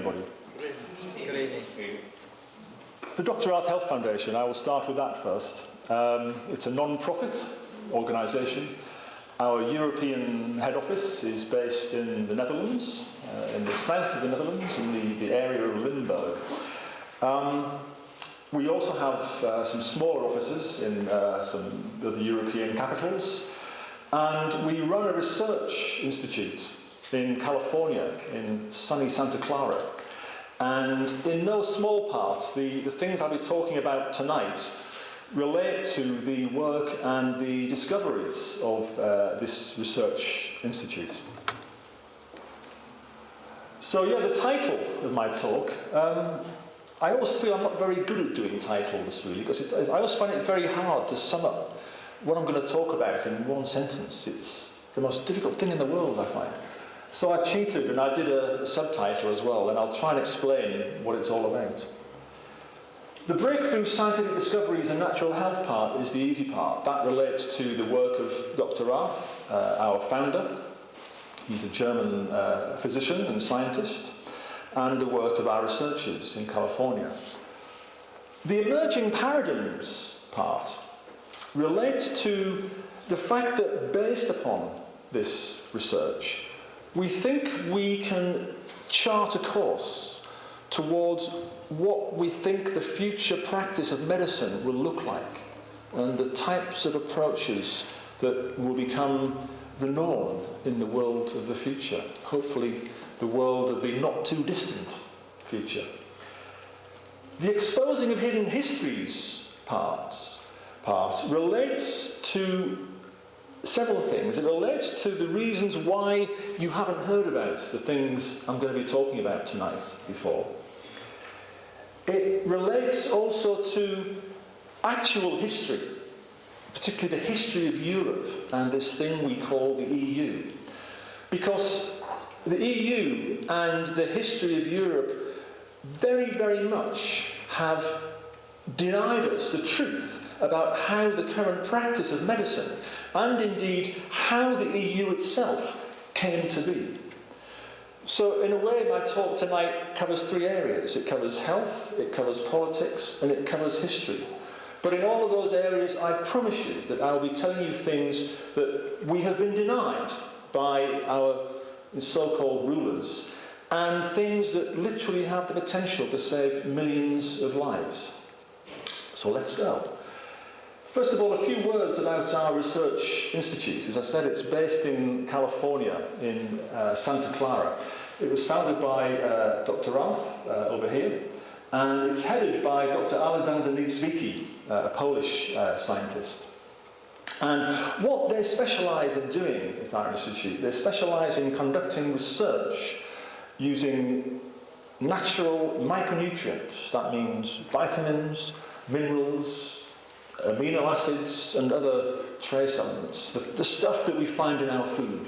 everybody. Good evening. The Dr. Rath Health Foundation, I will start with that first. It's a non-profit organisation. Our European head office is based in the Netherlands, in the south of the Netherlands, in the area of Limburg. We also have some smaller offices in some of the European capitals, and we run a research institute in California, in sunny Santa Clara. And in no small part, the things I'll be talking about tonight relate to the work and the discoveries of this research institute. So yeah, the title of my talk, I always feel I'm not very good at doing titles really, because I always find it very hard to sum up what I'm going to talk about in one sentence. It's the most difficult thing in the world, I find. So I cheated and I did a subtitle as well, and I'll try and explain what it's all about. The breakthrough scientific discoveries and natural health part is the easy part. That relates to the work of Dr. Rath, our founder. He's a German physician and scientist, and the work of our researchers in California. The emerging paradigms part relates to the fact that based upon this research, we think we can chart a course towards what we think the future practice of medicine will look like, and the types of approaches that will become the norm in the world of the future, hopefully the world of the not too distant future. The exposing of hidden histories part relates to several things. It relates to the reasons why you haven't heard about the things I'm going to be talking about tonight before. It relates also to actual history, particularly the history of Europe and this thing we call the EU. Because the EU and the history of Europe very, very much have denied us the truth about how the current practice of medicine, and indeed how the EU itself came to be. So in a way, my talk tonight covers three areas. It covers health, it covers politics, and it covers history. But in all of those areas, I promise you that I'll be telling you things that we have been denied by our so-called rulers, and things that literally have the potential to save millions of lives. So let's go. First of all, a few words about our research institute. As I said, it's based in California, in Santa Clara. It was founded by Dr. Rath over here, and it's headed by Dr. Niedzwiecki, a Polish scientist. And what they specialise in doing at our institute, they specialise in conducting research using natural micronutrients. That means vitamins, minerals, amino acids and other trace elements, the stuff that we find in our food.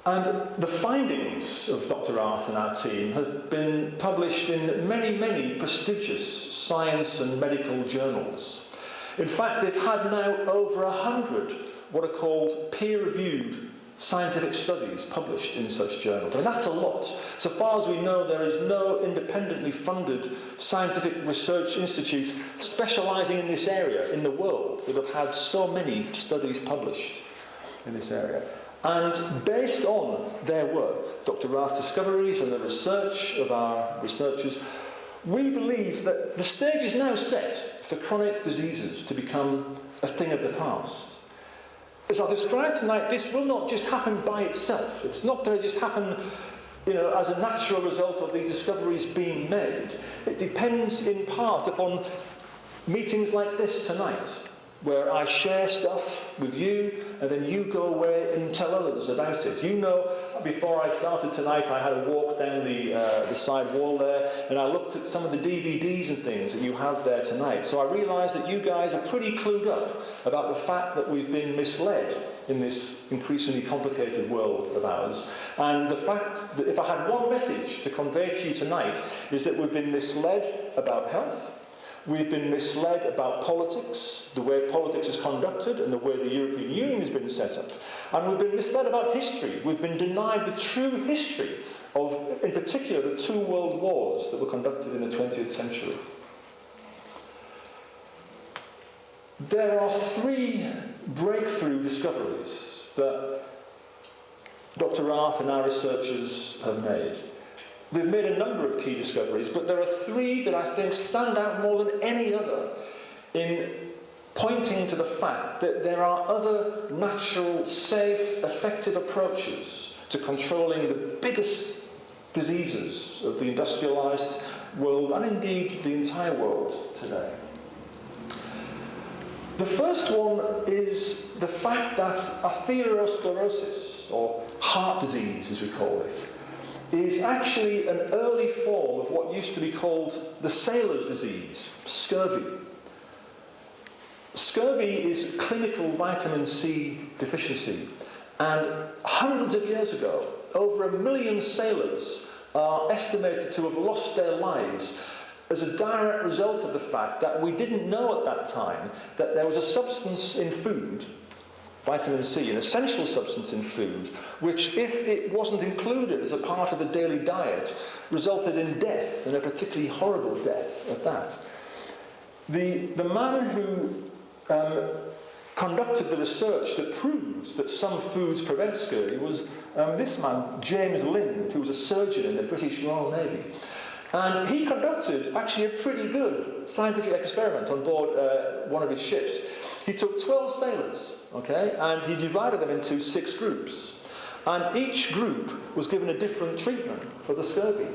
And the findings of Dr. Rath and our team have been published in many, many prestigious science and medical journals. In fact, they've had now over 100 what are called peer-reviewed scientific studies published in such journals. And that's a lot. So far as we know, there is no independently funded scientific research institute specialising in this area in the world that have had so many studies published in this area. And based on their work, Dr. Rath's discoveries and the research of our researchers, we believe that the stage is now set for chronic diseases to become a thing of the past. As I'll describe tonight, this will not just happen by itself. It's not going to just happen, as a natural result of these discoveries being made. It depends in part upon meetings like this tonight, where I share stuff with you, and then you go away and tell others about it. You know, before I started tonight, I had a walk down the side wall there, and I looked at some of the DVDs and things that you have there tonight. So I realised that you guys are pretty clued up about the fact that we've been misled in this increasingly complicated world of ours. And the fact that if I had one message to convey to you tonight is that we've been misled about health. We've been misled about politics, the way politics is conducted and the way the European Union has been set up. And we've been misled about history. We've been denied the true history of, in particular, the two world wars that were conducted in the 20th century. There are three breakthrough discoveries that Dr. Rath and our researchers have made. They've made a number of key discoveries, but there are three that I think stand out more than any other in pointing to the fact that there are other natural, safe, effective approaches to controlling the biggest diseases of the industrialized world and indeed the entire world today. The first one is the fact that atherosclerosis, or heart disease as we call it, is actually an early form of what used to be called the sailor's disease, scurvy. Scurvy is clinical vitamin C deficiency, and hundreds of years ago, over 1 million sailors are estimated to have lost their lives as a direct result of the fact that we didn't know at that time that there was a substance in food, vitamin C, an essential substance in food, which, if it wasn't included as a part of the daily diet, resulted in death, and a particularly horrible death at that. The man who conducted the research that proved that some foods prevent scurvy was this man, James Lind, who was a surgeon in the British Royal Navy. And he conducted actually a pretty good scientific experiment on board one of his ships. He took 12 sailors, okay, and he divided them into 6 groups. And each group was given a different treatment for the scurvy.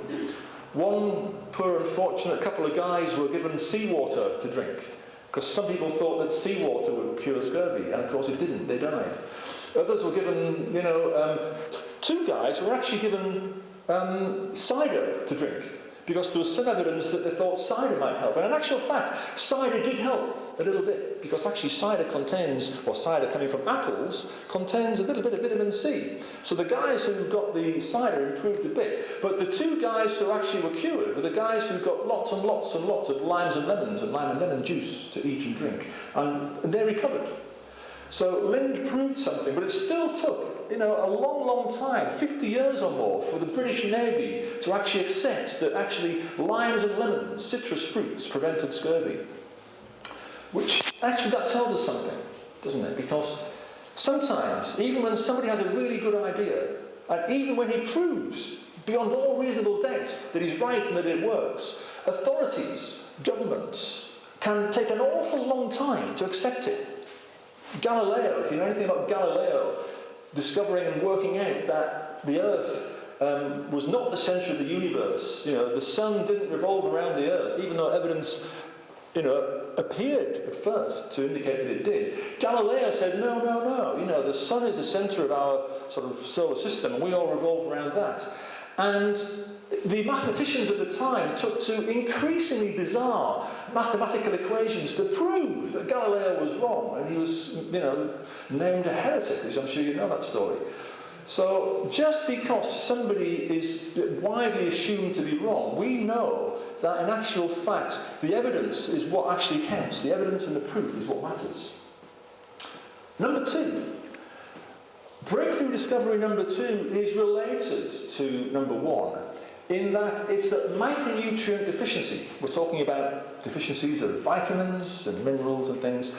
One poor unfortunate couple of guys were given seawater to drink, because some people thought that seawater would cure scurvy, and of course it didn't, they died. Others were given, 2 guys were actually given cider to drink, because there was some evidence that they thought cider might help. And in actual fact, cider did help a little bit, because actually cider contains, or cider coming from apples, contains a little bit of vitamin C. So the guys who got the cider improved a bit. But the 2 guys who actually were cured were the guys who got lots and lots and lots of limes and lemons and lime and lemon juice to eat and drink. And they recovered. So Lind proved something, but it still took a long, long time, 50 years or more, for the British Navy to actually accept that actually limes and lemons, citrus fruits, prevented scurvy. Which actually that tells us something, doesn't it? Because sometimes, even when somebody has a really good idea, and even when he proves beyond all reasonable doubt that he's right and that it works, authorities, governments, can take an awful long time to accept it. Galileo, if you know anything about Galileo, discovering and working out that the Earth was not the centre of the universe. The sun didn't revolve around the Earth, even though evidence, appeared at first to indicate that it did. Galileo said, no, the sun is the centre of our sort of solar system, and we all revolve around that. And the mathematicians at the time took to increasingly bizarre mathematical equations to prove that Galileo was wrong, and he was, named a heretic, as I'm sure you know that story. So just because somebody is widely assumed to be wrong, we know that in actual fact the evidence is what actually counts. The evidence and the proof is what matters. Number 2. Breakthrough discovery number 2 is related to number 1, in that it's that micronutrient deficiency. We're talking about deficiencies of vitamins and minerals and things.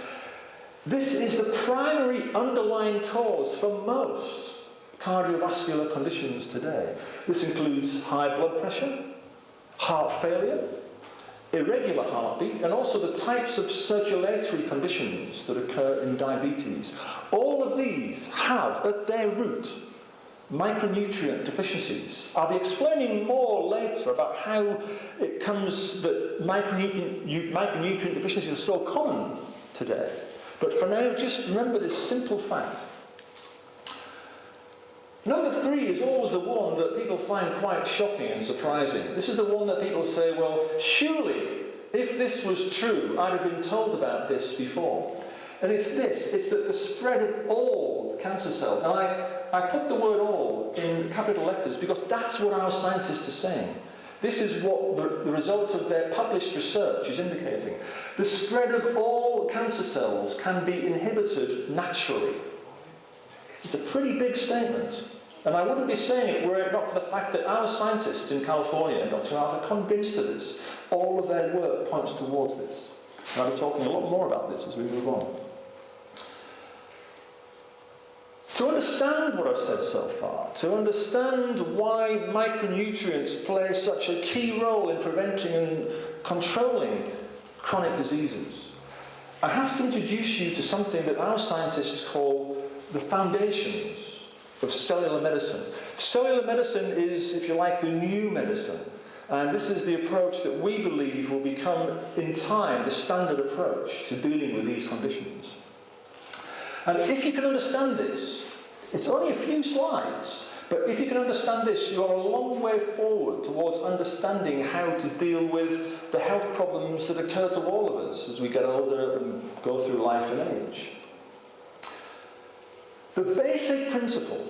This is the primary underlying cause for most cardiovascular conditions today. This includes high blood pressure, heart failure, irregular heartbeat, and also the types of circulatory conditions that occur in diabetes. All of these have at their root micronutrient deficiencies. I'll be explaining more later about how it comes that micronutrient deficiencies are so common today. But for now, just remember this simple fact. Number 3 is always the one that people find quite shocking and surprising. This is the one that people say, well, surely, if this was true, I'd have been told about this before. And it's this, it's that the spread of all cancer cells, and I put the word all in capital letters because that's what our scientists are saying. This is what the results of their published research is indicating. The spread of all cancer cells can be inhibited naturally. It's a pretty big statement. And I wouldn't be saying it were it not for the fact that our scientists in California and Dr. Rath are convinced of this. All of their work points towards this. And I'll be talking a lot more about this as we move on. To understand what I've said so far, to understand why micronutrients play such a key role in preventing and controlling chronic diseases, I have to introduce you to something that our scientists call the foundations of cellular medicine. Cellular medicine is, if you like, the new medicine. And this is the approach that we believe will become, in time, the standard approach to dealing with these conditions. And if you can understand this, it's only a few slides, but if you can understand this, you are a long way forward towards understanding how to deal with the health problems that occur to all of us as we get older and go through life and age. The basic principle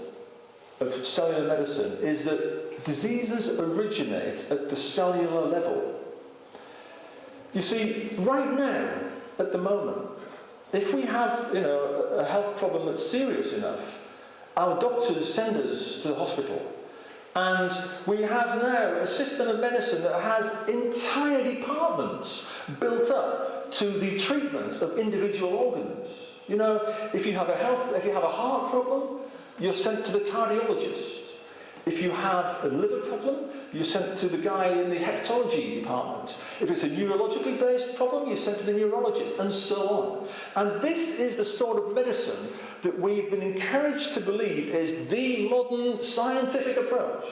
of cellular medicine is that diseases originate at the cellular level. You see, right now, at the moment, if we have, a health problem that's serious enough, our doctors send us to the hospital. And we have now a system of medicine that has entire departments built up to the treatment of individual organs. If you have a heart problem, you're sent to the cardiologist. If you have a liver problem, you're sent to the guy in the hepatology department. If it's a neurologically based problem, you're sent to the neurologist, and so on. And this is the sort of medicine that we've been encouraged to believe is the modern scientific approach.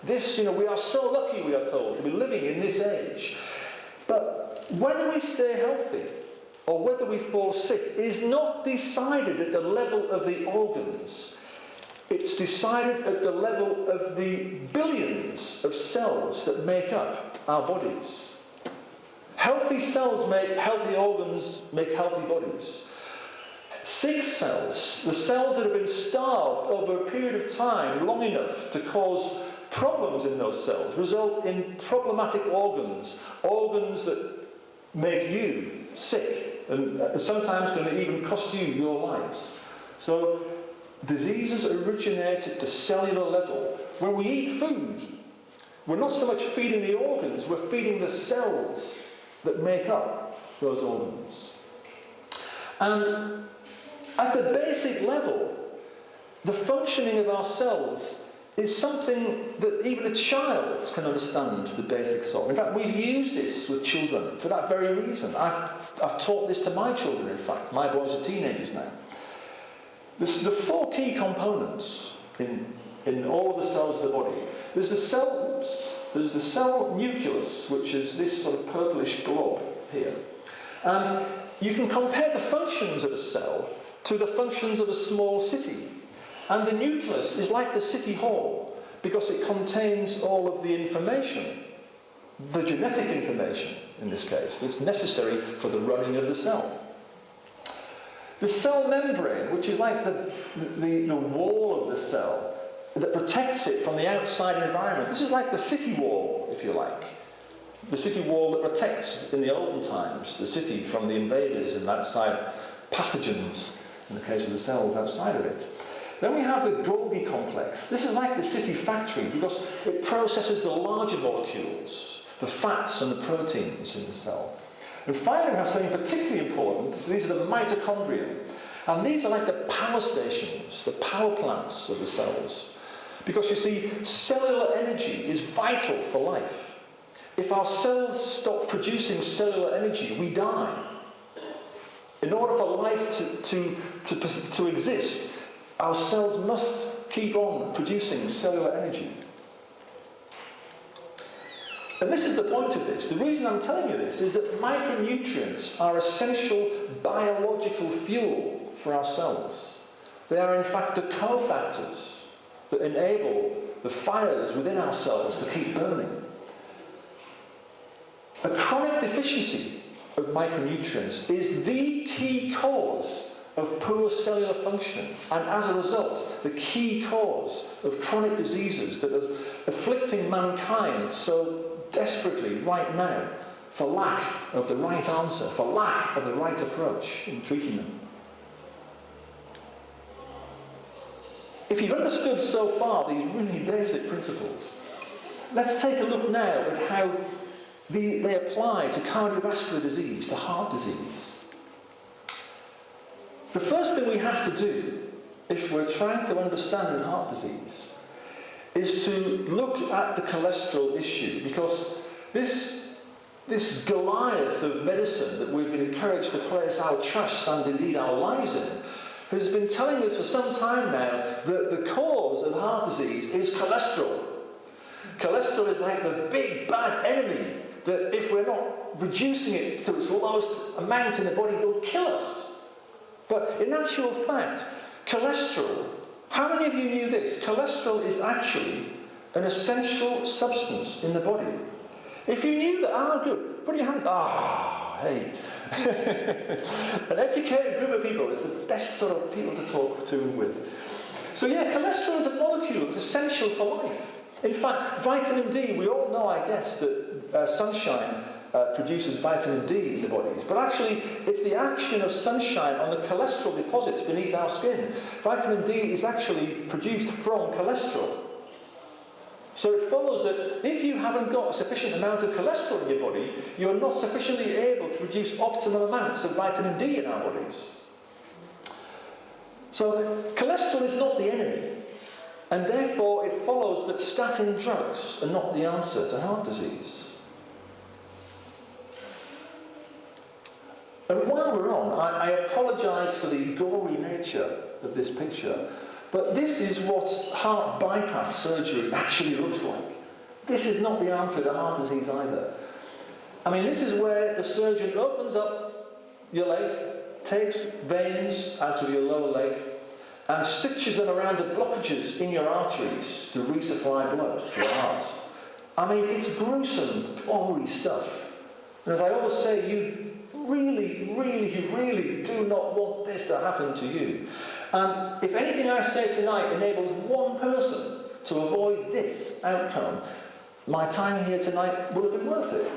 This, we are so lucky, we are told, to be living in this age. But whether we stay healthy or whether we fall sick is not decided at the level of the organs. It's decided at the level of the billions of cells that make up our bodies. Healthy cells make healthy organs, make healthy bodies. Sick cells, the cells that have been starved over a period of time long enough to cause problems in those cells, result in problematic organs that make you sick and sometimes going to even cost you your lives. So diseases originate at the cellular level. When we eat food, we're not so much feeding the organs, we're feeding the cells that make up those organs. And at the basic level, the functioning of our cells is something that even a child can understand the basics of. In fact, we've used this with children for that very reason. I've taught this to my children, in fact. My boys are teenagers now. The four key components in all of the cells of the body. There's the cell nucleus, which is this sort of purplish blob here. And you can compare the functions of a cell to the functions of a small city. And the nucleus is like the city hall because it contains all of the information, the genetic information in this case, that's necessary for the running of the cell. The cell membrane, which is like the wall of the cell that protects it from the outside environment. This is like the city wall, if you like. The city wall that protects, in the olden times, the city from the invaders and outside pathogens, in the case of the cells outside of it. Then we have the Golgi complex. This is like the city factory because it processes the larger molecules, the fats and the proteins in the cell. And finally we have something particularly important. So these are the mitochondria. And these are like the power stations, the power plants of the cells. Because you see, cellular energy is vital for life. If our cells stop producing cellular energy, we die. In order for life to exist, our cells must keep on producing cellular energy. And this is the point of this. The reason I'm telling you this is that micronutrients are essential biological fuel for our cells. They are in fact the cofactors that enable the fires within our cells to keep burning. A chronic deficiency of micronutrients is the key cause of poor cellular function, and as a result, the key cause of chronic diseases that are afflicting mankind so desperately right now for lack of the right answer, for lack of the right approach in treating them. if you've understood so far these really basic principles, let's take a look now at how they apply to cardiovascular disease, to heart disease. The first thing we have to do, if we're trying to understand heart disease, is to look at the cholesterol issue, because this Goliath of medicine that we've been encouraged to place our trust and indeed our lives in has been telling us for some time now that the cause of heart disease is cholesterol. Cholesterol is like the big bad enemy that if we're not reducing it to its lowest amount in the body, it will kill us. But in actual fact, cholesterol, how many of you knew this? Cholesterol is actually an essential substance in the body. If you knew that, good. Put your hand, hey. An educated group of people is the best sort of people to talk to and with. So yeah, cholesterol is a molecule that's essential for life. In fact, vitamin D, we all know, I guess, that sunshine produces vitamin D in the bodies. But actually, it's the action of sunshine on the cholesterol deposits beneath our skin. Vitamin D is actually produced from cholesterol. So it follows that if you haven't got a sufficient amount of cholesterol in your body, you're not sufficiently able to produce optimal amounts of vitamin D in our bodies. So cholesterol is not the enemy, and therefore it follows that statin drugs are not the answer to heart disease. And while we're on, I apologise for the gory nature of this picture, but this is what heart bypass surgery actually looks like. This is not the answer to heart disease either. I mean, this is where the surgeon opens up your leg, takes veins out of your lower leg, and stitches them around the blockages in your arteries to resupply blood to your heart. I mean, it's gruesome, gory stuff. And as I always say, you really, really, really do not want this to happen to you. And if anything I say tonight enables one person to avoid this outcome, my time here tonight would have been worth it.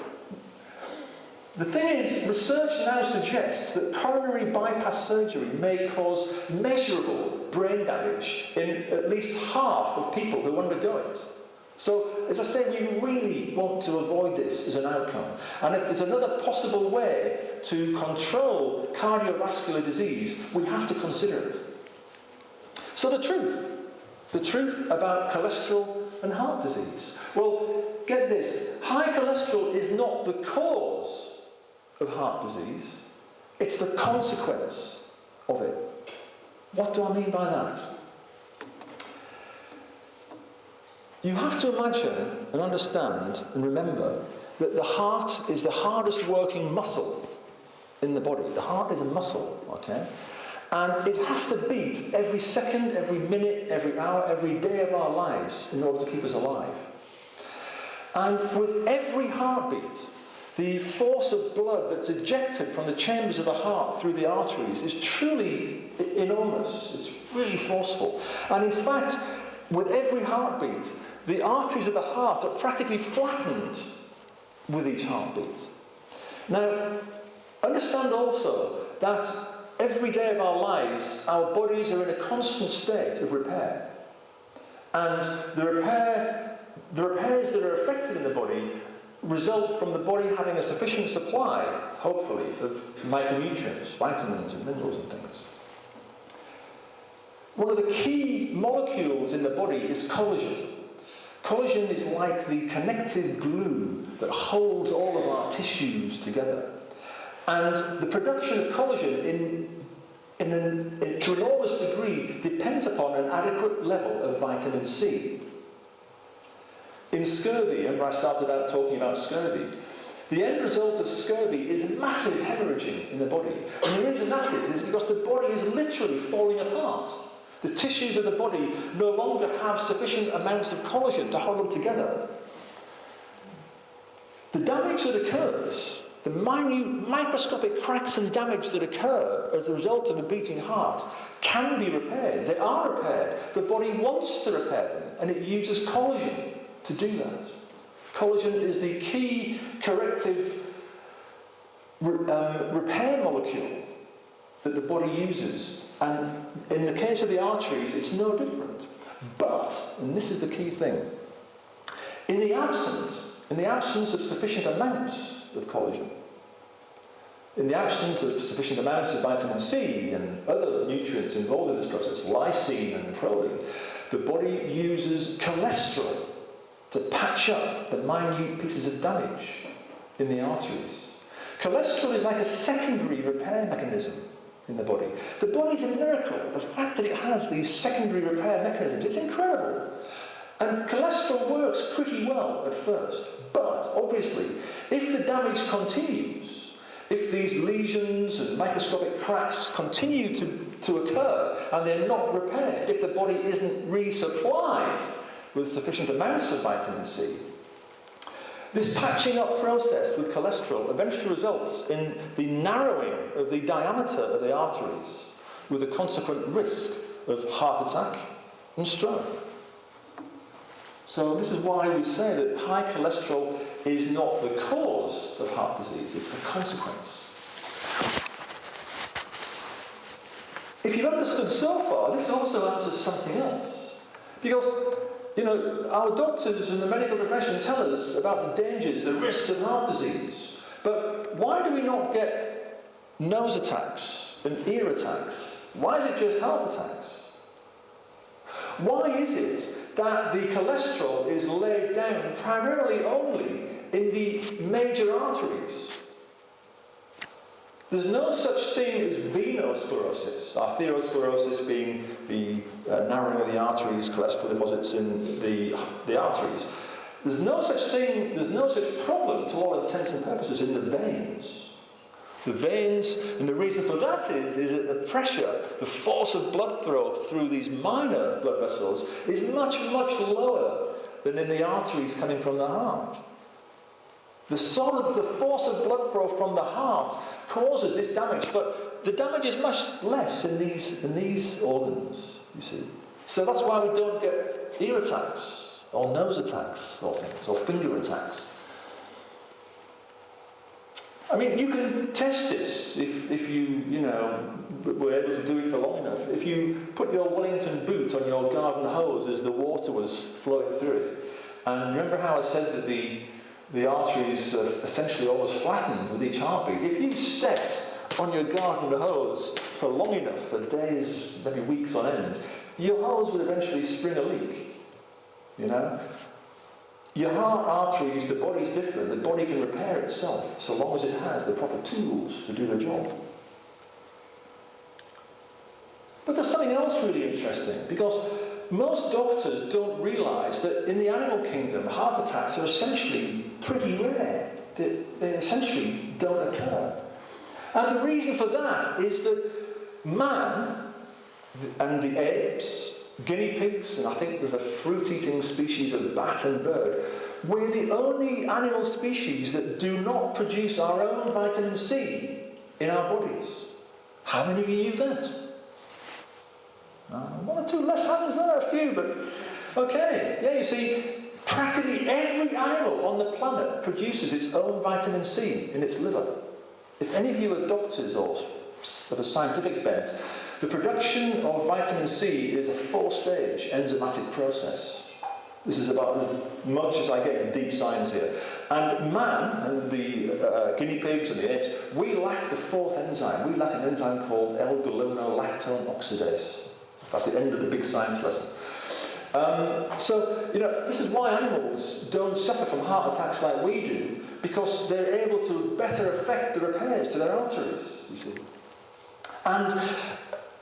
The thing is, research now suggests that coronary bypass surgery may cause measurable brain damage in at least half of people who undergo it. So, as I say, we really want to avoid this as an outcome. And if there's another possible way to control cardiovascular disease, we have to consider it. So the truth about cholesterol and heart disease. Well, get this, high cholesterol is not the cause of heart disease, it's the consequence of it. What do I mean by that? You have to imagine and understand and remember that the heart is the hardest working muscle in the body. The heart is a muscle, okay? And it has to beat every second, every minute, every hour, every day of our lives in order to keep us alive. And with every heartbeat, the force of blood that's ejected from the chambers of the heart through the arteries is truly enormous. It's really forceful. And in fact, with every heartbeat, the arteries of the heart are practically flattened with each heartbeat. Now, understand also that every day of our lives, our bodies are in a constant state of repair. And the repairs that are affected in the body result from the body having a sufficient supply, hopefully, of micronutrients, vitamins and minerals and things. One of the key molecules in the body is collagen. Collagen is like the connective glue that holds all of our tissues together. And the production of collagen to an enormous degree depends upon an adequate level of vitamin C. In scurvy, remember I started out talking about scurvy, the end result of scurvy is massive hemorrhaging in the body. And the reason that is because the body is literally falling apart. The tissues of the body no longer have sufficient amounts of collagen to hold them together. The damage that occurs, the minute microscopic cracks and damage that occur as a result of a beating heart, can be repaired. They are repaired. The body wants to repair them, and it uses collagen to do that. Collagen is the key corrective repair molecule that the body uses, And in the case of the arteries, it's no different. But, and this is the key thing, in the absence of sufficient amounts of collagen, in the absence of sufficient amounts of vitamin C and other nutrients involved in this process, lysine and proline, the body uses cholesterol to patch up the minute pieces of damage in the arteries. Cholesterol is like a secondary repair mechanism in the body. The body's a miracle. The fact that it has these secondary repair mechanisms, it's incredible. And cholesterol works pretty well at first. But, obviously, if the damage continues, if these lesions and microscopic cracks continue to occur and they're not repaired, if the body isn't resupplied with sufficient amounts of vitamin C, this patching up process with cholesterol eventually results in the narrowing of the diameter of the arteries with the consequent risk of heart attack and stroke. So this is why we say that high cholesterol is not the cause of heart disease, it's the consequence. If you've understood so far, this also answers something else. Because, our doctors and the medical profession tell us about the dangers, the risks of heart disease. But why do we not get nose attacks and ear attacks? Why is it just heart attacks? Why is it that the cholesterol is laid down primarily only in the major arteries? There's no such thing as venosclerosis, arteriosclerosis being the narrowing of the arteries, cholesterol deposits in the arteries. There's no such thing, there's no such problem to all intents and purposes in the veins. The veins, and the reason for that is that the pressure, the force of blood flow through these minor blood vessels is much, much lower than in the arteries coming from the heart. The force of blood flow from the heart causes this damage, but the damage is much less in these organs, you see. So that's why we don't get ear attacks, or nose attacks, or things, or finger attacks. I mean, you can test this if you were able to do it for long enough. If you put your Wellington boot on your garden hose as the water was flowing through it, and remember how I said that the arteries are essentially almost flattened with each heartbeat. If you stepped on your garden hose for long enough, for days, maybe weeks on end, your hose would eventually spring a leak. Your heart arteries, the body's different. The body can repair itself so long as it has the proper tools to do the job. But there's something else really interesting, because most doctors don't realise that in the animal kingdom, heart attacks are essentially pretty rare. They essentially don't occur. And the reason for that is that man and the apes, guinea pigs, and I think there's a fruit-eating species of bat and bird, we're the only animal species that do not produce our own vitamin C in our bodies. How many of you knew that? One or two less hands there, a few, but okay. Yeah, you see, practically every animal on the planet produces its own vitamin C in its liver. If any of you are doctors or of a scientific bent, the production of vitamin C is a 4-stage enzymatic process. This is about as much as I get in deep science here. And man, and the guinea pigs and the apes, we lack the 4th enzyme. We lack an enzyme called L-gluconolactone oxidase. That's the end of the big science lesson. This is why animals don't suffer from heart attacks like we do, because they're able to better affect the repairs to their arteries, you see. And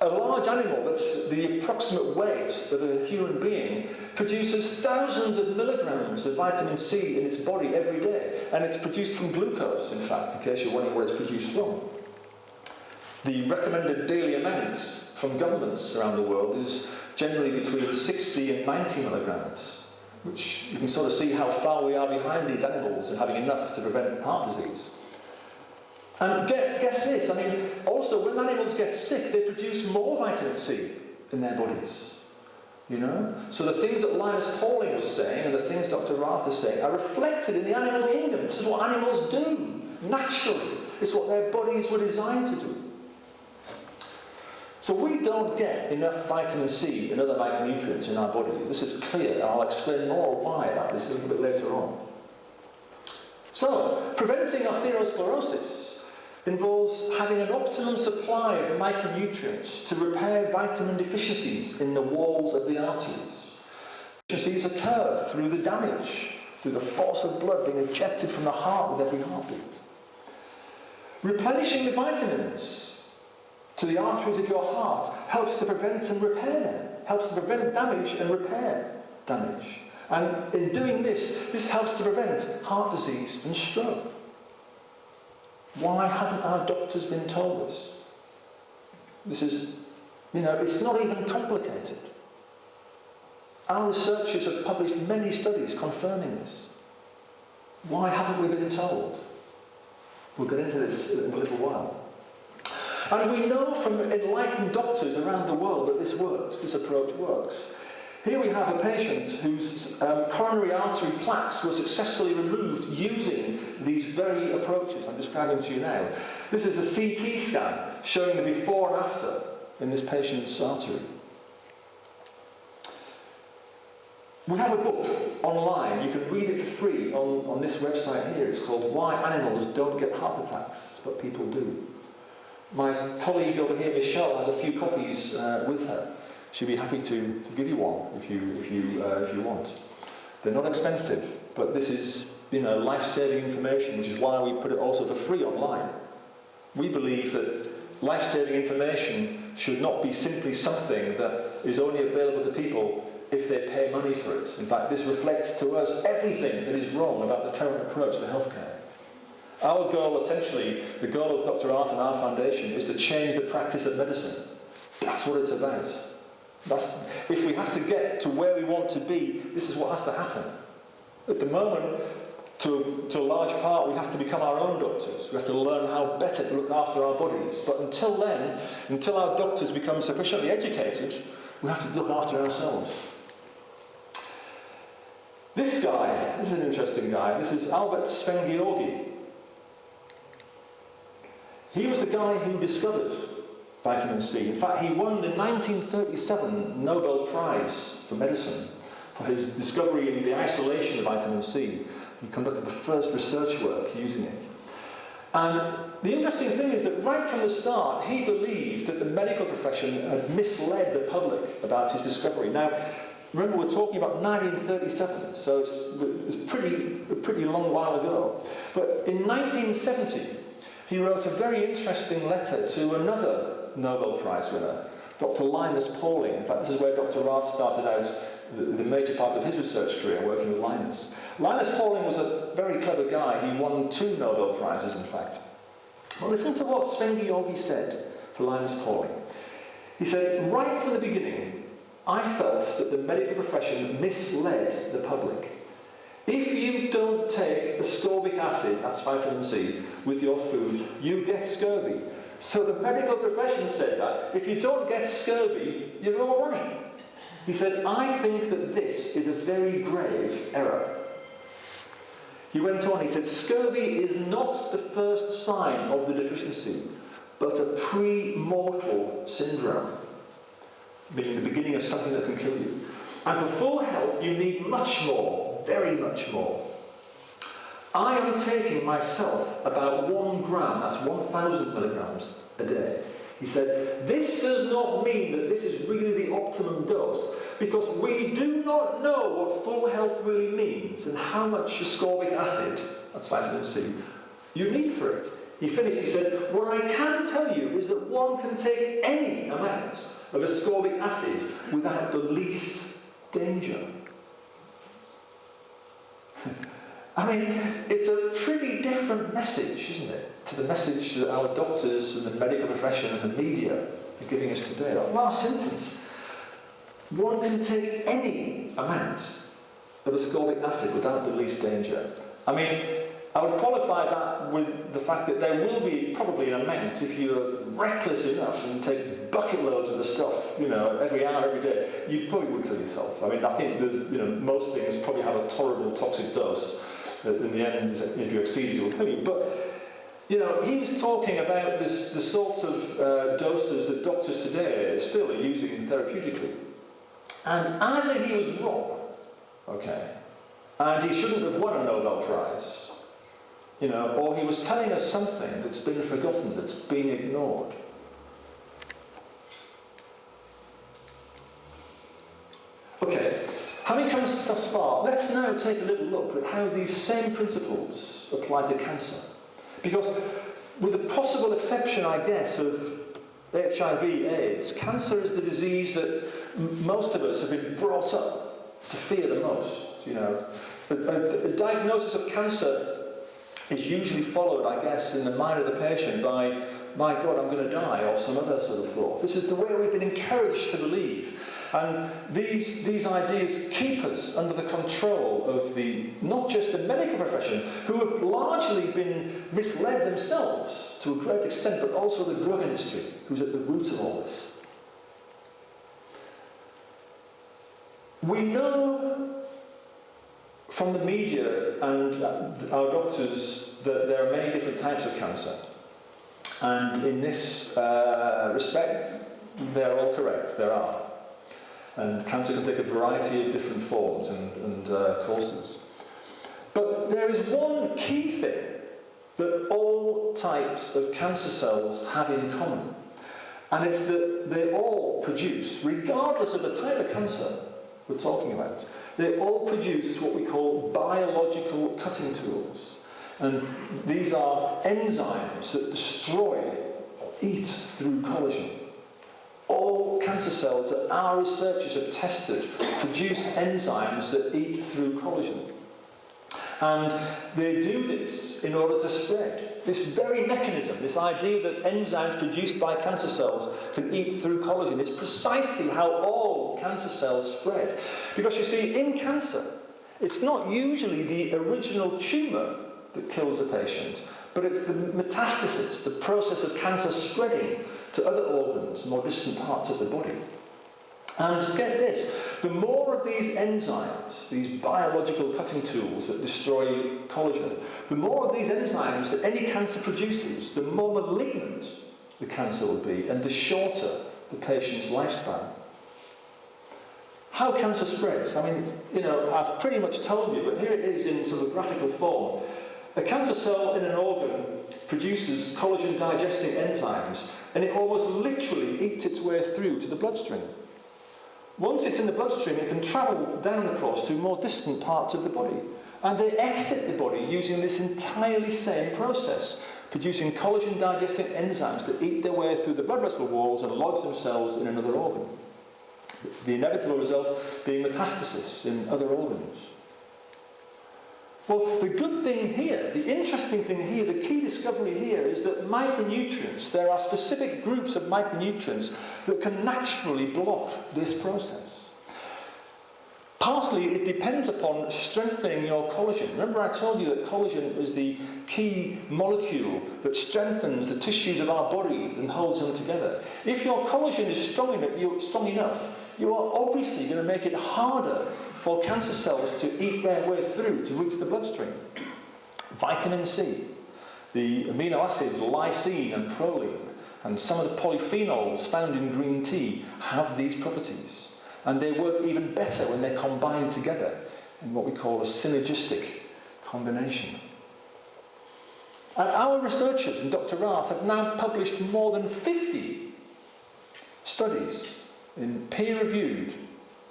a large animal, that's the approximate weight of a human being, produces thousands of milligrams of vitamin C in its body every day. And it's produced from glucose, in fact, in case you're wondering where it's produced from. The recommended daily amounts from governments around the world is generally between 60 and 90 milligrams, which you can sort of see how far we are behind these animals and having enough to prevent heart disease. And guess this, also when animals get sick, they produce more vitamin C in their bodies. So the things that Linus Pauling was saying and the things Dr. Rath is saying are reflected in the animal kingdom. This is what animals do, naturally. It's what their bodies were designed to do. So we don't get enough vitamin C and other micronutrients in our bodies. This is clear, and I'll explain more why about this a little bit later on. So, preventing atherosclerosis involves having an optimum supply of micronutrients to repair vitamin deficiencies in the walls of the arteries. Deficiencies occur through the damage, through the force of blood being ejected from the heart with every heartbeat. Replenishing the vitamins to the arteries of your heart helps to prevent and repair them, helps to prevent damage and repair damage. And in doing this helps to prevent heart disease and stroke. Why haven't our doctors been told this? This is, it's not even complicated. Our researchers have published many studies confirming this. Why haven't we been told? We'll get into this in a little while. And we know from enlightened doctors around the world that this works, this approach works. Here we have a patient whose coronary artery plaques were successfully removed using these very approaches I'm describing to you now. This is a CT scan showing the before and after in this patient's artery. We have a book online. You can read it for free on this website here. It's called Why Animals Don't Get Heart Attacks, But People Do. My colleague over here, Michelle, has a few copies with her. She'd be happy to give you one if you want. They're not expensive, but this is life-saving information, which is why we put it also for free online. We believe that life-saving information should not be simply something that is only available to people if they pay money for it. In fact, this reflects to us everything that is wrong about the current approach to healthcare. Our goal, essentially, the goal of Dr. Rath and our foundation, is to change the practice of medicine. That's what it's about. If we have to get to where we want to be, this is what has to happen. At the moment, to a large part, we have to become our own doctors. We have to learn how better to look after our bodies. But until then, until our doctors become sufficiently educated, we have to look after ourselves. This guy, this is an interesting guy. This is Albert Szent-Györgyi. He was the guy who discovered vitamin C. In fact, he won the 1937 Nobel Prize for Medicine for his discovery in the isolation of vitamin C. He conducted the first research work using it. And the interesting thing is that right from the start, he believed that the medical profession had misled the public about his discovery. Now, remember, we're talking about 1937, so it's a pretty long while ago. But in 1970, he wrote a very interesting letter to another Nobel Prize winner, Dr. Linus Pauling. In fact, this is where Dr. Rath started out the major part of his research career, working with Linus. Linus Pauling was a very clever guy. He won 2 Nobel Prizes, in fact. Well, listen to what Szent-Györgyi said to Linus Pauling. He said, right from the beginning, I felt that the medical profession misled the public. If you don't take ascorbic acid, that's vitamin C, with your food, you get scurvy. So the medical profession said that if you don't get scurvy, you're all right. He said, I think that this is a very grave error. He went on, he said, scurvy is not the first sign of the deficiency, but a pre-mortal syndrome, meaning the beginning of something that can kill you. And for full health, you need much more, very much more. I am taking myself about 1 gram, that's 1,000 milligrams a day. He said, this does not mean that this is really the optimum dose, because we do not know what full health really means and how much ascorbic acid, that's vitamin C, you need for it. He finished, he said, what I can tell you is that one can take any amount of ascorbic acid without the least danger. I mean, it's a pretty different message, isn't it, to the message that our doctors and the medical profession and the media are giving us today. That last sentence, one can take any amount of ascorbic acid without the least danger. I mean, I would qualify that with the fact that there will be probably an amount if you're reckless enough and take bucket loads of the stuff, every hour, every day, you probably would kill yourself. I mean, I think there's, most things probably have a tolerable toxic dose. In the end, if you exceed it, it will kill you. But, You know, he was talking about the sorts of doses that doctors today still are using therapeutically. And either he was wrong, okay, and he shouldn't have won a Nobel Prize, you know, or he was telling us something that's been forgotten, that's been ignored. Okay, having come thus far, let's now take a little look at how these same principles apply to cancer. Because with the possible exception, I guess, of HIV/AIDS, cancer is the disease that most of us have been brought up to fear the most. You know, a diagnosis of cancer is usually followed, I guess, in the mind of the patient by, my God, I'm going to die, or some other sort of thought. This is the way we've been encouraged to believe. And these ideas keep us under the control of not just the medical profession, who have largely been misled themselves to a great extent, but also the drug industry, who's at the root of all this. We know from the media and our doctors that there are many different types of cancer. And in this respect, they're all correct. There are. And cancer can take a variety of different forms and courses. But there is one key thing that all types of cancer cells have in common. And it's that they all produce, regardless of the type of cancer we're talking about, they all produce what we call biological cutting tools. And these are enzymes that destroy or eat through collagen. All cancer cells that our researchers have tested produce enzymes that eat through collagen. And they do this in order to spread. This very mechanism, this idea that enzymes produced by cancer cells can eat through collagen, is precisely how all cancer cells spread. Because you see, in cancer, it's not usually the original tumour that kills a patient, but it's the metastasis, the process of cancer spreading to other organs, more distant parts of the body. And get this, the more of these enzymes, these biological cutting tools that destroy collagen, the more of these enzymes that any cancer produces, the more malignant the cancer will be, and the shorter the patient's lifespan. How cancer spreads? I mean, you know, I've pretty much told you, but here it is in sort of graphical form. A cancer cell in an organ produces collagen-digesting enzymes, and it almost literally eats its way through to the bloodstream. Once it's in the bloodstream, it can travel down, of course, to more distant parts of the body. And they exit the body using this entirely same process, producing collagen-digesting enzymes that eat their way through the blood vessel walls and lodge themselves in another organ. The inevitable result being metastasis in other organs. Well, the good thing here, the interesting thing here, the key discovery here is that micronutrients, there are specific groups of micronutrients that can naturally block this process. Partly it depends upon strengthening your collagen. Remember I told you that collagen is the key molecule that strengthens the tissues of our body and holds them together. If your collagen is strong enough, you are obviously going to make it harder for cancer cells to eat their way through to reach the bloodstream. Vitamin C, the amino acids lysine and proline, and some of the polyphenols found in green tea have these properties. And they work even better when they're combined together in what we call a synergistic combination. And our researchers in Dr. Rath have now published more than 50 studies in peer-reviewed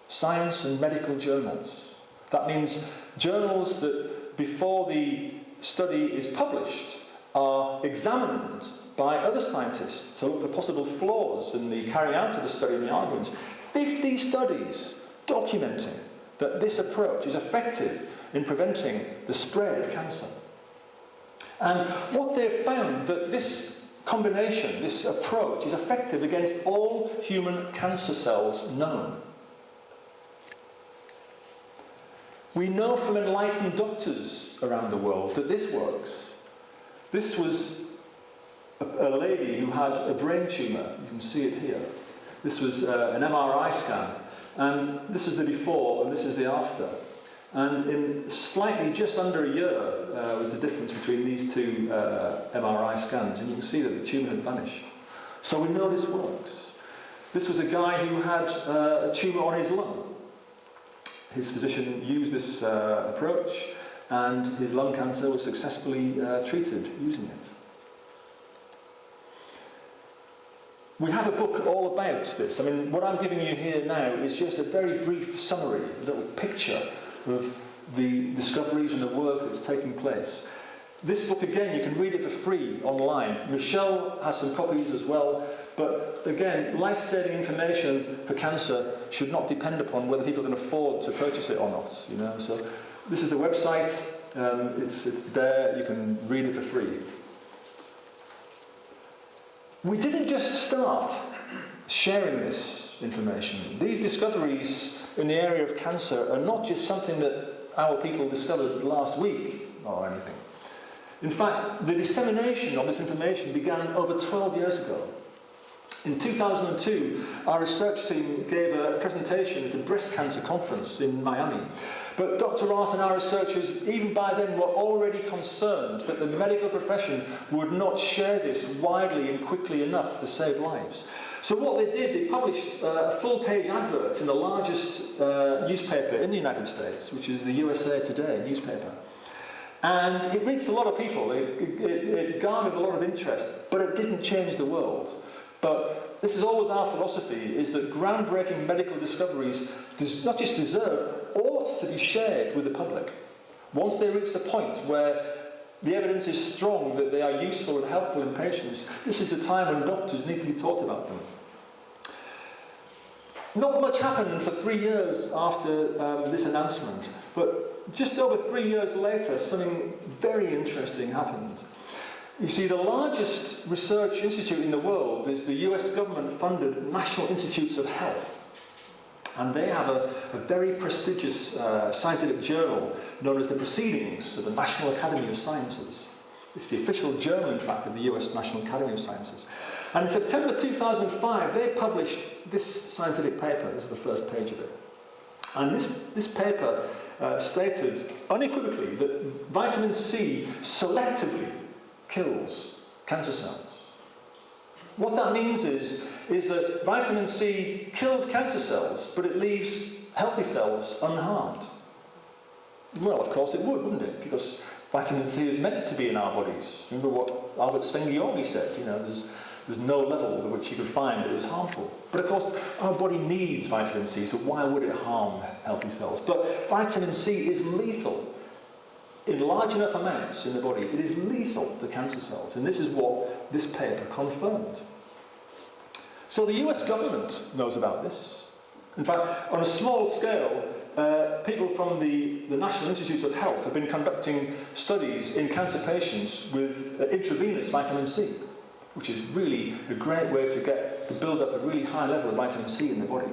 science and medical journals. That means journals that, before the study is published, are examined by other scientists to look for possible flaws in the carrying out of the study and the arguments. 50 studies documenting that this approach is effective in preventing the spread of cancer. And what they've found, that this combination, this approach, is effective against all human cancer cells known. We know from enlightened doctors around the world that this works. This was a lady who had a brain tumour. You can see it here. This was an MRI scan. And this is the before and this is the after. And in slightly just under a year was the difference between these two MRI scans, and you can see that the tumour had vanished. So we know this works. This was a guy who had a tumour on his lung. His physician used this approach, and his lung cancer was successfully treated using it. We have a book all about this. I mean, what I'm giving you here now is just a very brief summary, a little picture of the discoveries and the work that's taking place. This book, again, you can read it for free online. Michelle has some copies as well. But again, life-saving information for cancer should not depend upon whether people can afford to purchase it or not. You know, so this is the website. It's there. You can read it for free. We didn't just start sharing this information. These discoveries in the area of cancer are not just something that our people discovered last week or anything. In fact, the dissemination of this information began over 12 years ago. In 2002, our research team gave a presentation at the breast cancer conference in Miami. But Dr. Rath and our researchers, even by then, were already concerned that the medical profession would not share this widely and quickly enough to save lives. So what they did, they published a full-page advert in the largest newspaper in the United States, which is the USA Today newspaper. And it reached a lot of people. It garnered a lot of interest, but it didn't change the world. But this is always our philosophy, is that groundbreaking medical discoveries not just deserve, ought to be shared with the public. Once they reach the point where the evidence is strong that they are useful and helpful in patients, this is the time when doctors need to be taught about them. Not much happened for 3 years after this announcement, but just over 3 years later, something very interesting happened. You see, the largest research institute in the world is the US government-funded National Institutes of Health. And they have a very prestigious scientific journal known as the Proceedings of the National Academy of Sciences. It's the official journal, in fact, of the US National Academy of Sciences. And in September 2005, they published this scientific paper. This is the first page of it. And this paper stated unequivocally that vitamin C selectively kills cancer cells. What that means is that vitamin C kills cancer cells, but it leaves healthy cells unharmed. Well, of course it would, wouldn't it? Because vitamin C is meant to be in our bodies. Remember what Albert Szent-Györgyi said, you know, there's no level at which you could find that it is harmful. But of course, our body needs vitamin C, so why would it harm healthy cells? But vitamin C is lethal. In large enough amounts in the body, it is lethal to cancer cells. And this is what this paper confirmed. So the US government knows about this. In fact, on a small scale, people from the National Institutes of Health have been conducting studies in cancer patients with intravenous vitamin C, which is really a great way to build up a really high level of vitamin C in the body.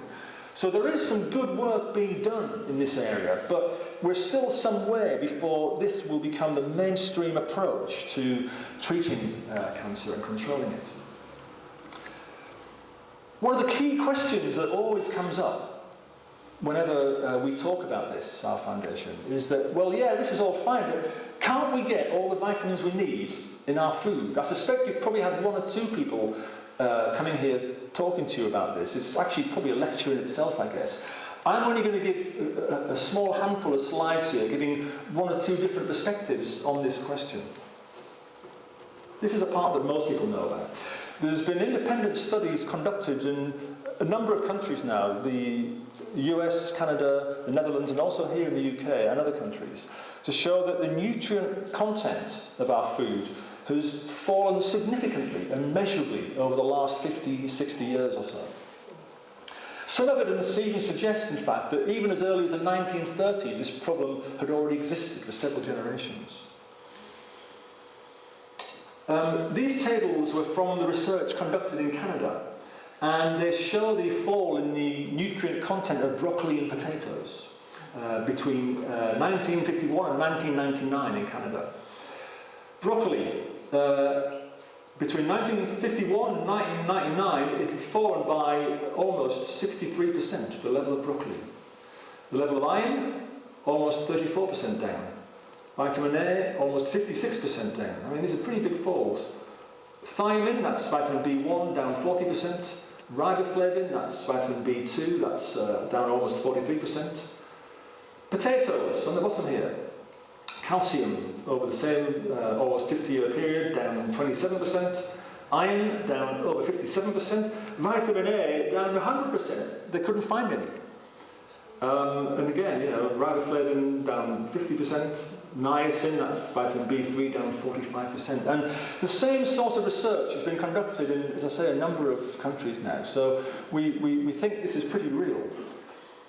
So there is some good work being done in this area, but we're still some way before this will become the mainstream approach to treating cancer and controlling it. One of the key questions that always comes up whenever we talk about this, our foundation, is that, well, yeah, this is all fine, but can't we get all the vitamins we need in our food? I suspect you've probably had one or two people coming here talking to you about this. It's actually probably a lecture in itself, I guess. I'm only going to give a small handful of slides here, giving one or two different perspectives on this question. This is the part that most people know about. There's been independent studies conducted in a number of countries now, the US, Canada, the Netherlands, and also here in the UK and other countries, to show that the nutrient content of our food has fallen significantly and measurably over the last 50, 60 years or so. Some evidence even suggests, in fact, that even as early as the 1930s, this problem had already existed for several generations. These tables were from the research conducted in Canada, and they show the fall in the nutrient content of broccoli and potatoes between 1951 and 1999 in Canada. Broccoli, between 1951 and 1999, it had fallen by almost 63%, the level of broccoli. The level of iron, almost 34% down. Vitamin A, almost 56% down. I mean, these are pretty big falls. Thiamine, that's vitamin B1, down 40%. Riboflavin, that's vitamin B2, that's down almost 43%. Potatoes, on the bottom here. Calcium, over the same almost 50-year period, down 27%. Iron, down over 57%. Vitamin A, down 100%. They couldn't find any. And again, riboflavin down 50%. Niacin, that's vitamin B3, down 45%. And the same sort of research has been conducted in, as I say, a number of countries now. So we think this is pretty real.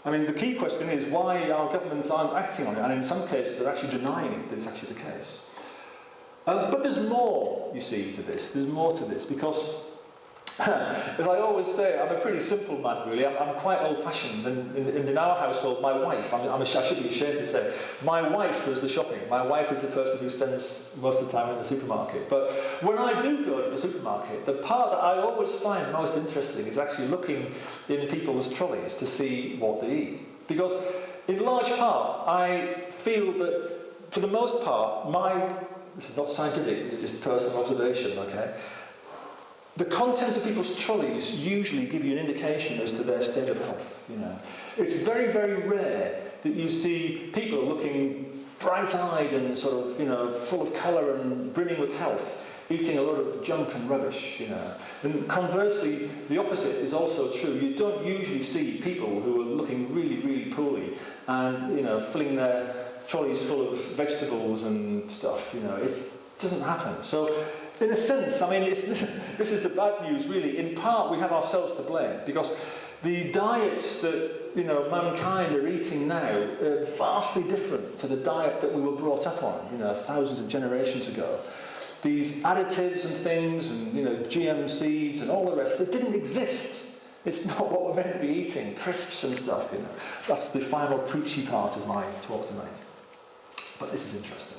I mean, the key question is why our governments aren't acting on it, and in some cases they're actually denying it that it's actually the case. But there's more, you see, to this. There's more to this, because, as I always say, I'm a pretty simple man, really. I'm quite old-fashioned, and in our household, my wife, I should be ashamed to say, my wife does the shopping. My wife is the person who spends most of the time in the supermarket. But when I do go to the supermarket, the part that I always find most interesting is actually looking in people's trolleys to see what they eat. Because, in large part, I feel that, for the most part, this is not scientific, this is just personal observation, okay? The contents of people's trolleys usually give you an indication as to their state of health, It's very, very rare that you see people looking bright-eyed and sort of, full of colour and brimming with health, eating a lot of junk and rubbish, And conversely, the opposite is also true. You don't usually see people who are looking really, really poorly and, filling their trolleys full of vegetables and stuff, It doesn't happen. So, in a sense, I mean, this is the bad news, really. In part, we have ourselves to blame, because the diets that, mankind are eating now are vastly different to the diet that we were brought up on, thousands of generations ago. These additives and things, and, GM seeds and all the rest, that didn't exist. It's not what we're meant to be eating, crisps and stuff, That's the final preachy part of my talk tonight. But this is interesting.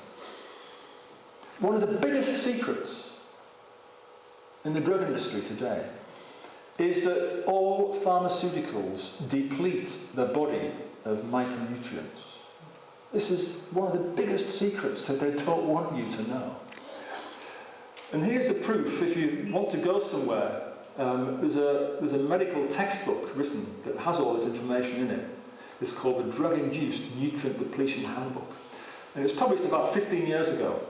One of the biggest secrets in the drug industry today is that all pharmaceuticals deplete the body of micronutrients. This is one of the biggest secrets that they don't want you to know. And here's the proof. If you want to go somewhere, there's a medical textbook written that has all this information in it. It's called the Drug-Induced Nutrient Depletion Handbook. And it was published about 15 years ago.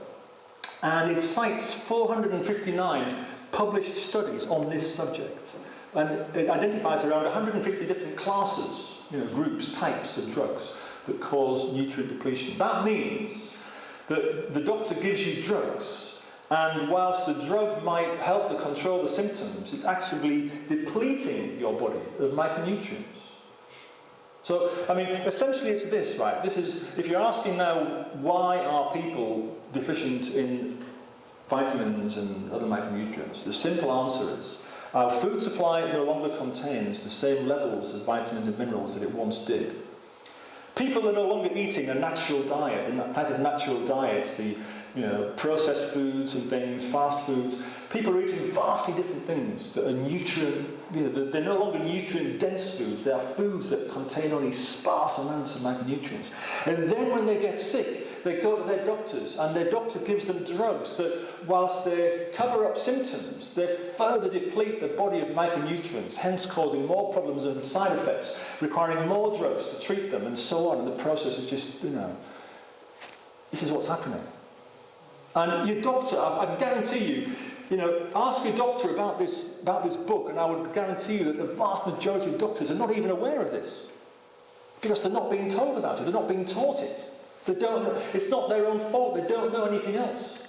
And it cites 459 published studies on this subject. And it identifies around 150 different classes, groups, types of drugs that cause nutrient depletion. That means that the doctor gives you drugs, and whilst the drug might help to control the symptoms, it's actually depleting your body of micronutrients. So, I mean, essentially it's this, right? This is, if you're asking now, why are people deficient in vitamins and other micronutrients, the simple answer is, our food supply no longer contains the same levels of vitamins and minerals that it once did. People are no longer eating a natural diet, and that type of natural diets, the processed foods and things, fast foods. People are eating vastly different things that are they're no longer nutrient-dense foods. They are foods that contain only sparse amounts of micronutrients. And then when they get sick, they go to their doctors, and their doctor gives them drugs that, whilst they cover up symptoms, they further deplete the body of micronutrients, hence causing more problems and side effects, requiring more drugs to treat them, and so on. And the process is just, this is what's happening. And your doctor, I guarantee you, ask your doctor about this book, and I would guarantee you that the vast majority of doctors are not even aware of this, because they're not being told about it, they're not being taught it. They don't know. It's not their own fault, they don't know anything else.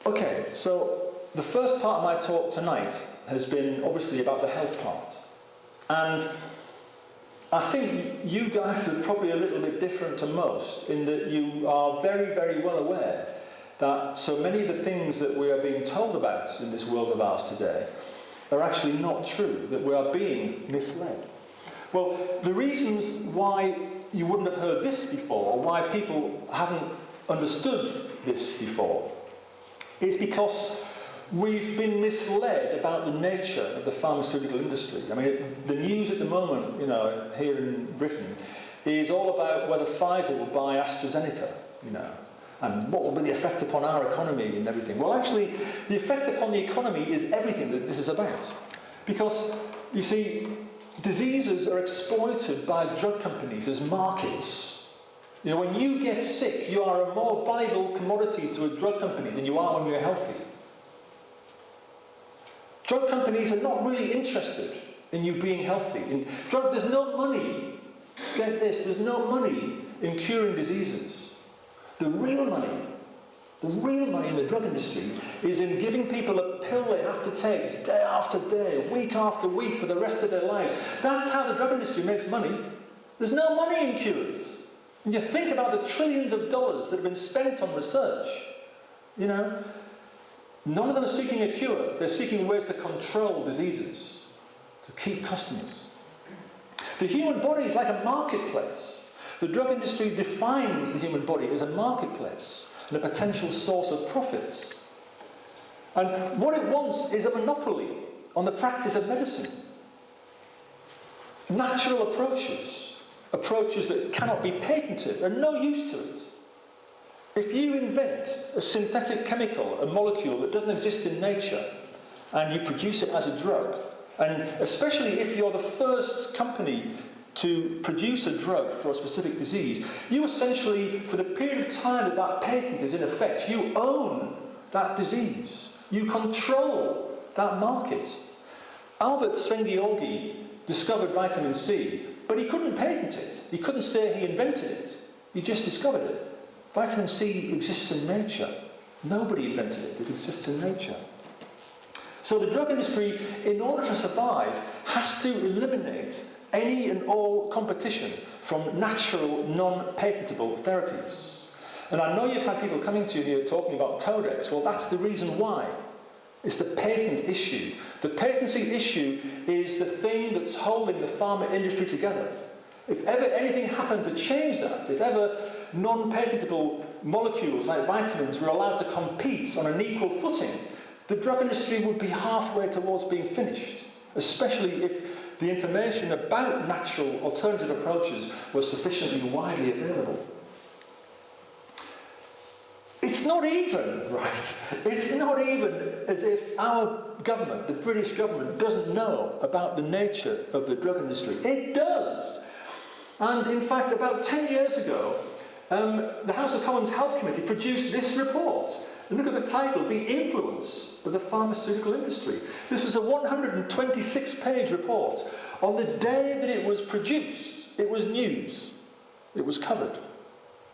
Okay, so the first part of my talk tonight has been obviously about the health part. And I think you guys are probably a little bit different to most in that you are very, very well aware that so many of the things that we are being told about in this world of ours today are actually not true, that we are being misled. Well, the reasons why you wouldn't have heard this before, or why people haven't understood this before, is because we've been misled about the nature of the pharmaceutical industry. I mean, the news at the moment, here in Britain, is all about whether Pfizer will buy AstraZeneca, and what will be the effect upon our economy and everything. Well, actually, the effect upon the economy is everything that this is about. Because, you see, diseases are exploited by drug companies as markets. When you get sick, you are a more valuable commodity to a drug company than you are when you're healthy. Drug companies are not really interested in you being healthy. There's no money, get this, there's no money in curing diseases. The real money in the drug industry is in giving people a pill they have to take day after day, week after week for the rest of their lives. That's how the drug industry makes money. There's no money in cures. And you think about the trillions of dollars that have been spent on research, none of them are seeking a cure. They're seeking ways to control diseases, to keep customers. The human body is like a marketplace. The drug industry defines the human body as a marketplace and a potential source of profits. And what it wants is a monopoly on the practice of medicine. Natural approaches that cannot be patented, are no use to it. If you invent a synthetic chemical, a molecule that doesn't exist in nature, and you produce it as a drug, and especially if you're the first company to produce a drug for a specific disease, you essentially, for the period of time that patent is in effect, you own that disease. You control that market. Albert Szent-Györgyi discovered vitamin C, but he couldn't patent it. He couldn't say he invented it. He just discovered it. Vitamin C exists in nature. Nobody invented it. It exists in nature. So the drug industry, in order to survive, has to eliminate any and all competition from natural, non-patentable therapies. And I know you've had people coming to you here talking about Codex. Well, that's the reason why. It's the patent issue. The patency issue is the thing that's holding the pharma industry together. If ever anything happened to change that, if ever non-patentable molecules like vitamins were allowed to compete on an equal footing, the drug industry would be halfway towards being finished, especially if the information about natural alternative approaches was sufficiently widely available. It's not even, right? It's not even as if our government, the British government, doesn't know about the nature of the drug industry. It does. And in fact, about 10 years ago, the House of Commons Health Committee produced this report. And look at the title, The Influence of the Pharmaceutical Industry. This is a 126-page report. On the day that it was produced, it was news. It was covered.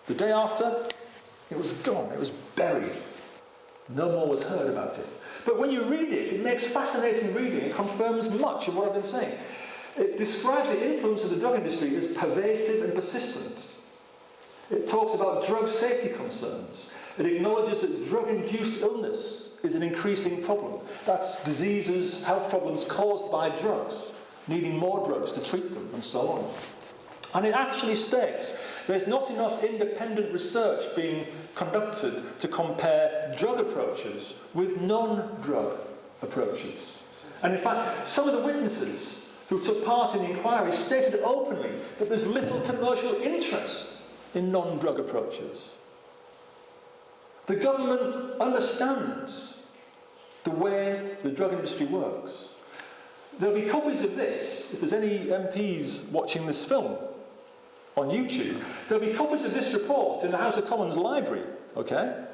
The day after, it was gone. It was buried. No more was heard about it. But when you read it, it makes fascinating reading. It confirms much of what I've been saying. It describes the influence of the drug industry as pervasive and persistent. It talks about drug safety concerns. It acknowledges that drug-induced illness is an increasing problem. That's diseases, health problems caused by drugs, needing more drugs to treat them, and so on. And it actually states there's not enough independent research being conducted to compare drug approaches with non-drug approaches. And in fact, some of the witnesses who took part in the inquiry stated openly that there's little commercial interest in non-drug approaches. The government understands the way the drug industry works. There'll be copies of this, if there's any MPs watching this film on YouTube, there'll be copies of this report in the House of Commons library, okay?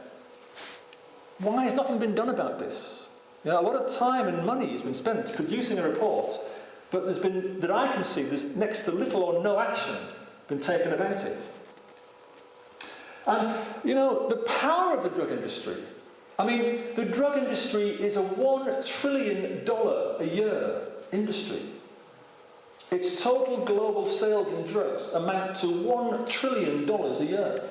Why has nothing been done about this? A lot of time and money has been spent producing a report, but there's been, that I can see, there's next to little or no action been taken about it. And, the power of the drug industry. I mean, the drug industry is a $1 trillion a year industry. Its total global sales in drugs amount to $1 trillion a year.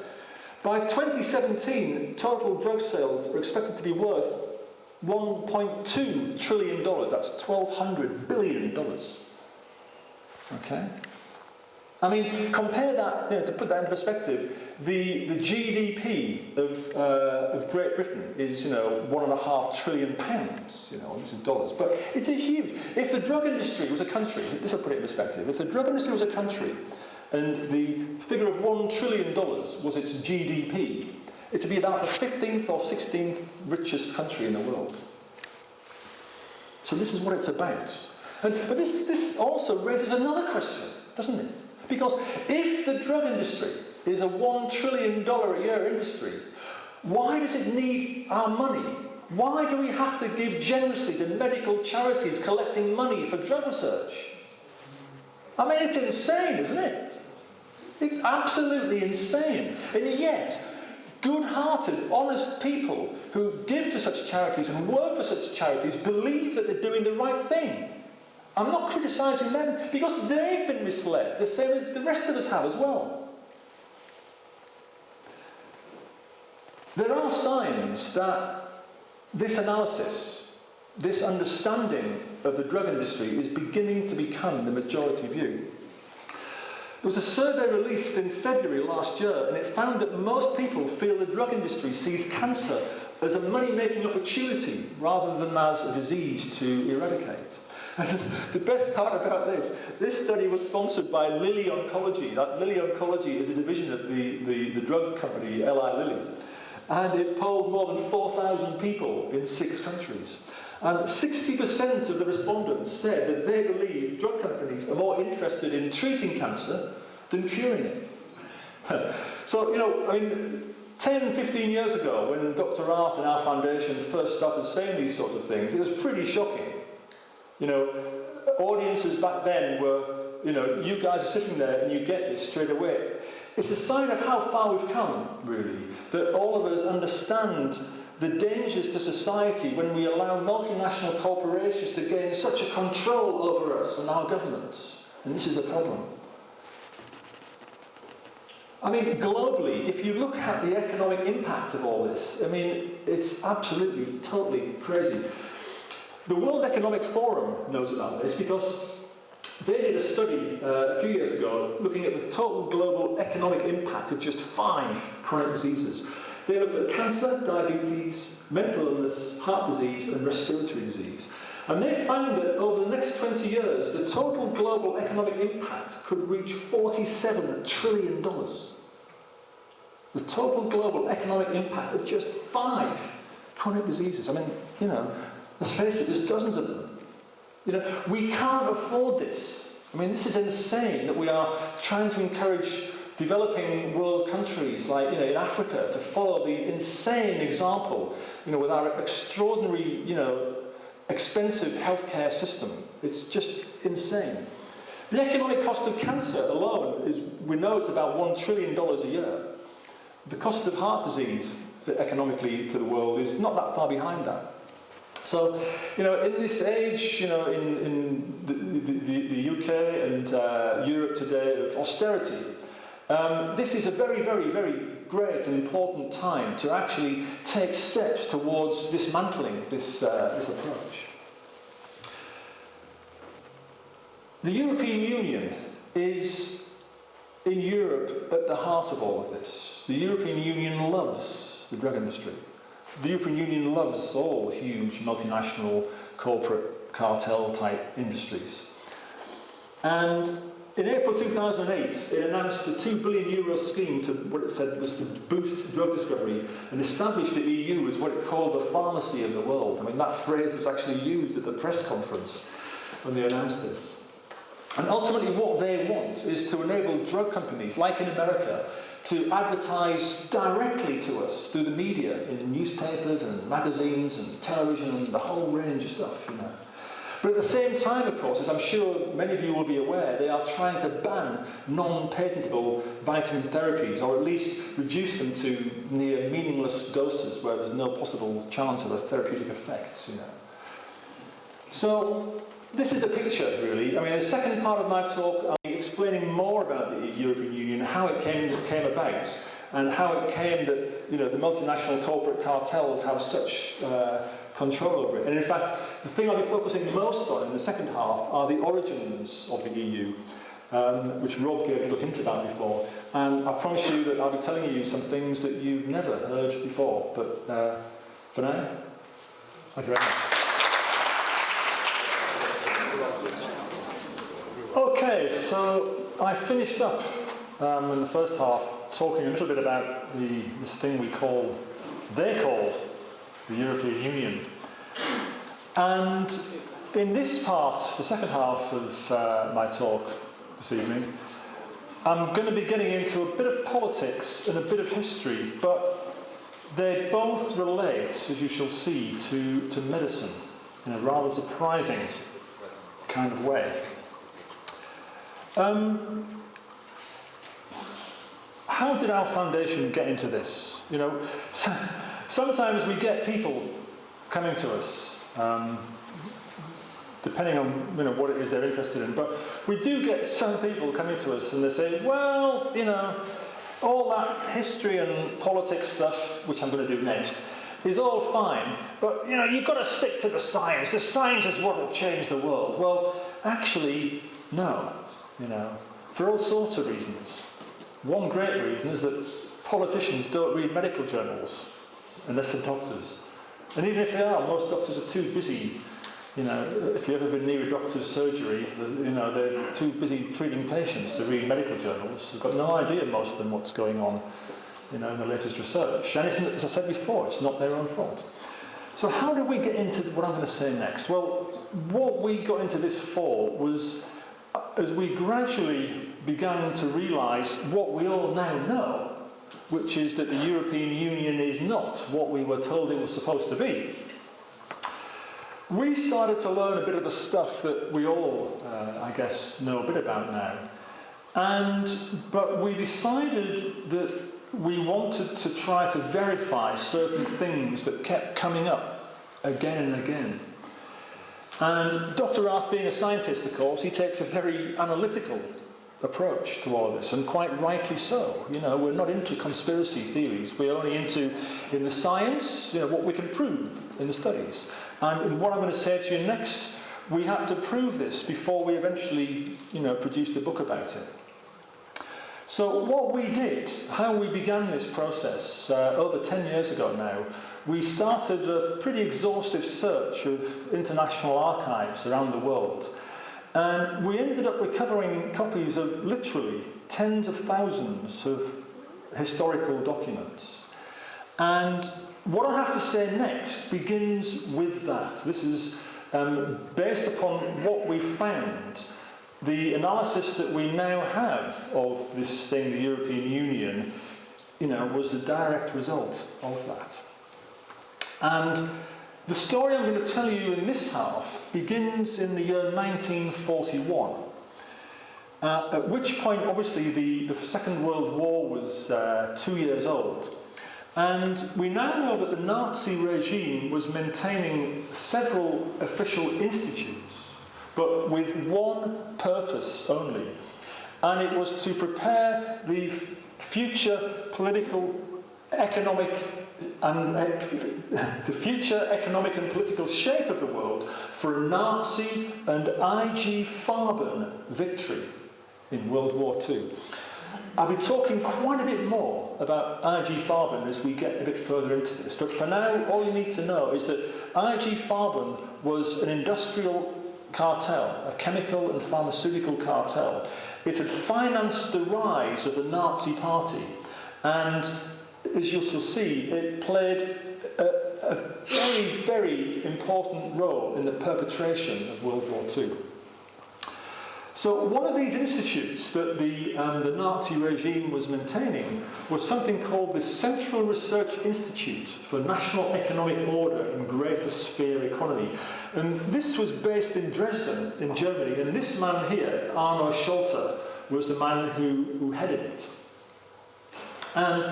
By 2017, total drug sales are expected to be worth $1.2 trillion. That's $1,200 billion. Okay? I mean, compare that, to put that in perspective, the GDP of Great Britain is, £1.5 trillion, this is dollars, but it's a huge. If the drug industry was a country, this will put it in perspective, if the drug industry was a country and the figure of $1 trillion was its GDP, it would be about the 15th or 16th richest country in the world. So this is what it's about. But this also raises another question, doesn't it? Because if the drug industry is a $1 trillion a year industry, why does it need our money? Why do we have to give generously to medical charities collecting money for drug research? I mean, it's insane, isn't it? It's absolutely insane. And yet, good-hearted, honest people who give to such charities and work for such charities believe that they're doing the right thing. I'm not criticising them because they've been misled, the same as the rest of us have as well. There are signs that this analysis, this understanding of the drug industry is beginning to become the majority view. There was a survey released in February last year, and it found that most people feel the drug industry sees cancer as a money-making opportunity rather than as a disease to eradicate. And the best part about this study was sponsored by Lilly Oncology. Lilly Oncology is a division of the drug company Eli Lilly. And it polled more than 4,000 people in 6 countries. And 60% of the respondents said that they believe drug companies are more interested in treating cancer than curing it. So, 10, 15 years ago, when Dr. Rath and our foundation first started saying these sorts of things, it was pretty shocking. Audiences back then were, you guys are sitting there and you get this straight away. It's a sign of how far we've come, really, that all of us understand the dangers to society when we allow multinational corporations to gain such a control over us and our governments. And this is a problem. I mean, globally, if you look at the economic impact of all this, it's absolutely, totally crazy. The World Economic Forum knows about this because they did a study a few years ago looking at the total global economic impact of just 5 chronic diseases. They looked at cancer, diabetes, mental illness, heart disease and respiratory disease. And they found that over the next 20 years, the total global economic impact could reach $47 trillion. The total global economic impact of just 5 chronic diseases. Let's face it, there's dozens of them. We can't afford this. This is insane that we are trying to encourage developing world countries like, in Africa to follow the insane example, with our extraordinary, expensive healthcare system. It's just insane. The economic cost of cancer alone we know it's about $1 trillion a year. The cost of heart disease economically to the world is not that far behind that. So, in this age, in the UK and Europe today of austerity, this is a very, very, very great and important time to actually take steps towards dismantling this approach. The European Union is, in Europe, at the heart of all of this. The European Union loves the drug industry. The European Union loves all huge multinational corporate cartel-type industries. And in April 2008, it announced a €2 billion scheme to what it said was to boost drug discovery and establish the EU as what it called the pharmacy of the world. That phrase was actually used at the press conference when they announced this. And ultimately what they want is to enable drug companies, like in America, to advertise directly to us through the media, in newspapers and magazines and television and the whole range of stuff, But at the same time, of course, as I'm sure many of you will be aware, they are trying to ban non-patentable vitamin therapies, or at least reduce them to near meaningless doses where there's no possible chance of a therapeutic effect, So, this is the picture, really. The second part of my talk, I'll be explaining more about the European Union, how it came about, and how it came that, the multinational corporate cartels have such control over it. And in fact, the thing I'll be focusing most on in the second half are the origins of the EU, which Rob gave a little hint about before. And I promise you that I'll be telling you some things that you've never heard before. But for now, thank you very much. Okay, so I finished up in the first half talking a little bit about this thing they call the European Union. And in this part, the second half of my talk this evening, I'm going to be getting into a bit of politics and a bit of history, but they both relate, as you shall see, to medicine in a rather surprising kind of way. How did our foundation get into this? You know, sometimes we get people coming to us, depending on what it is they're interested in. But we do get some people coming to us and they say, well, all that history and politics stuff, which I'm going to do next, is all fine. But, you've got to stick to the science. The science is what will change the world. Well, actually, no. For all sorts of reasons. One great reason is that politicians don't read medical journals unless they're doctors. And even if they are, most doctors are too busy. If you've ever been near a doctor's surgery, they're too busy treating patients to read medical journals. They've got no idea, most of them, what's going on, in the latest research. And as I said before, it's not their own fault. So how did we get into what I'm going to say next? Well, what we got into this for was, as we gradually began to realise what we all now know, which is that the European Union is not what we were told it was supposed to be, we started to learn a bit of the stuff that we all, I guess, know a bit about now. But we decided that we wanted to try to verify certain things that kept coming up again and again. And Dr. Rath, being a scientist, of course, he takes a very analytical approach to all of this, and quite rightly so. We're not into conspiracy theories. We're only into, in the science, what we can prove in the studies. And what I'm going to say to you next, we had to prove this before we eventually, produced a book about it. So what we did, how we began this process over 10 years ago now, we started a pretty exhaustive search of international archives around the world. And we ended up recovering copies of literally tens of thousands of historical documents. And what I have to say next begins with that. This is based upon what we found. The analysis that we now have of this thing, the European Union, was the direct result of that. And the story I'm going to tell you in this half begins in the year 1941, at which point, obviously, the Second World War was 2 years old. And we now know that the Nazi regime was maintaining several official institutes, but with one purpose only. And it was to prepare the future political, economic, and the future economic and political shape of the world for a Nazi and IG Farben victory in World War II. I'll be talking quite a bit more about IG Farben as we get a bit further into this, but for now, all you need to know is that IG Farben was an industrial cartel, a chemical and pharmaceutical cartel. It had financed the rise of the Nazi Party, and as you shall see, it played a very, very important role in the perpetration of World War II. So one of these institutes that the Nazi regime was maintaining was something called the Central Research Institute for National Economic Order and Greater Sphere Economy. And this was based in Dresden, in Germany, and this man here, Arno Scholter, was the man who headed it. And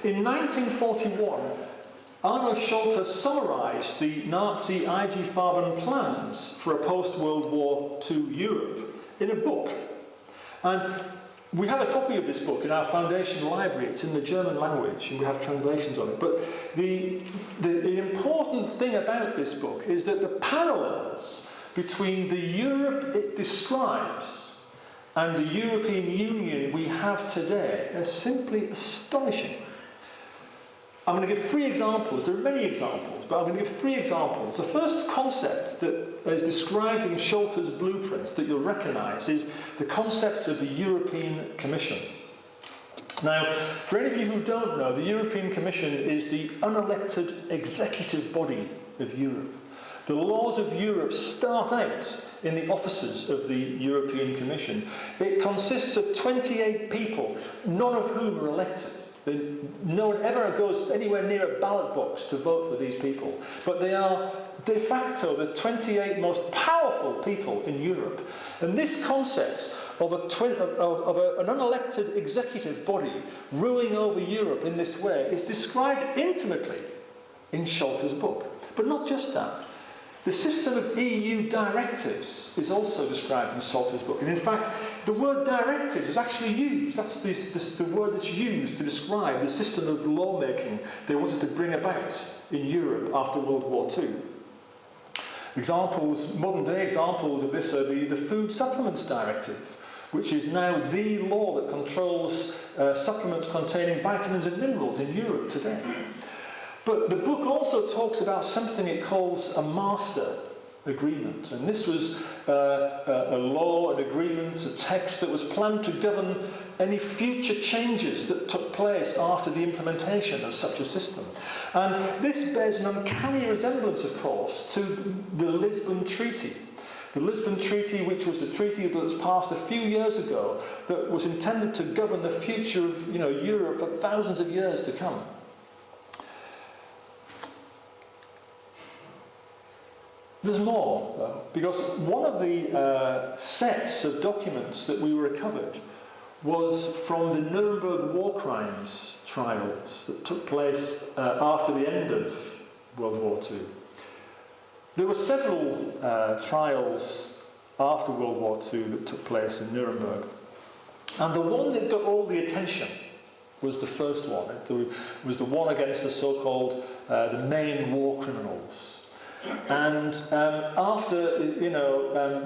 in 1941, Arno Scholter summarised the Nazi IG Farben plans for a post-World War II Europe in a book. And we have a copy of this book in our foundation library. It's in the German language, and we have translations on it. But the important thing about this book is that the parallels between the Europe it describes and the European Union we have today are simply astonishing. I'm going to give 3 examples. There are many examples, but I'm going to give 3 examples. The first concept that is described in Scholter's blueprints that you'll recognise is the concept of the European Commission. Now, for any of you who don't know, the European Commission is the unelected executive body of Europe. The laws of Europe start out in the offices of the European Commission. It consists of 28 people, none of whom are elected. No one ever goes anywhere near a ballot box to vote for these people. But they are de facto the 28 most powerful people in Europe. And this concept of an unelected executive body ruling over Europe in this way is described intimately in Scholter's book. But not just that. The system of EU directives is also described in Scholter's book. And in fact, the word directives is actually used. That's the word that's used to describe the system of lawmaking they wanted to bring about in Europe after World War II. Examples, modern day examples of this are the Food Supplements Directive, which is now the law that controls supplements containing vitamins and minerals in Europe today. But the book also talks about something it calls a master agreement. And this was a law, an agreement, a text that was planned to govern any future changes that took place after the implementation of such a system. And this bears an uncanny resemblance, of course, to the Lisbon Treaty. The Lisbon Treaty, which was the treaty that was passed a few years ago, that was intended to govern the future of Europe for thousands of years to come. There's more, though, because one of the sets of documents that we recovered was from the Nuremberg war crimes trials that took place after the end of World War II. There were several trials after World War II that took place in Nuremberg. And the one that got all the attention was the first one. It was the one against the so-called the main war criminals. And after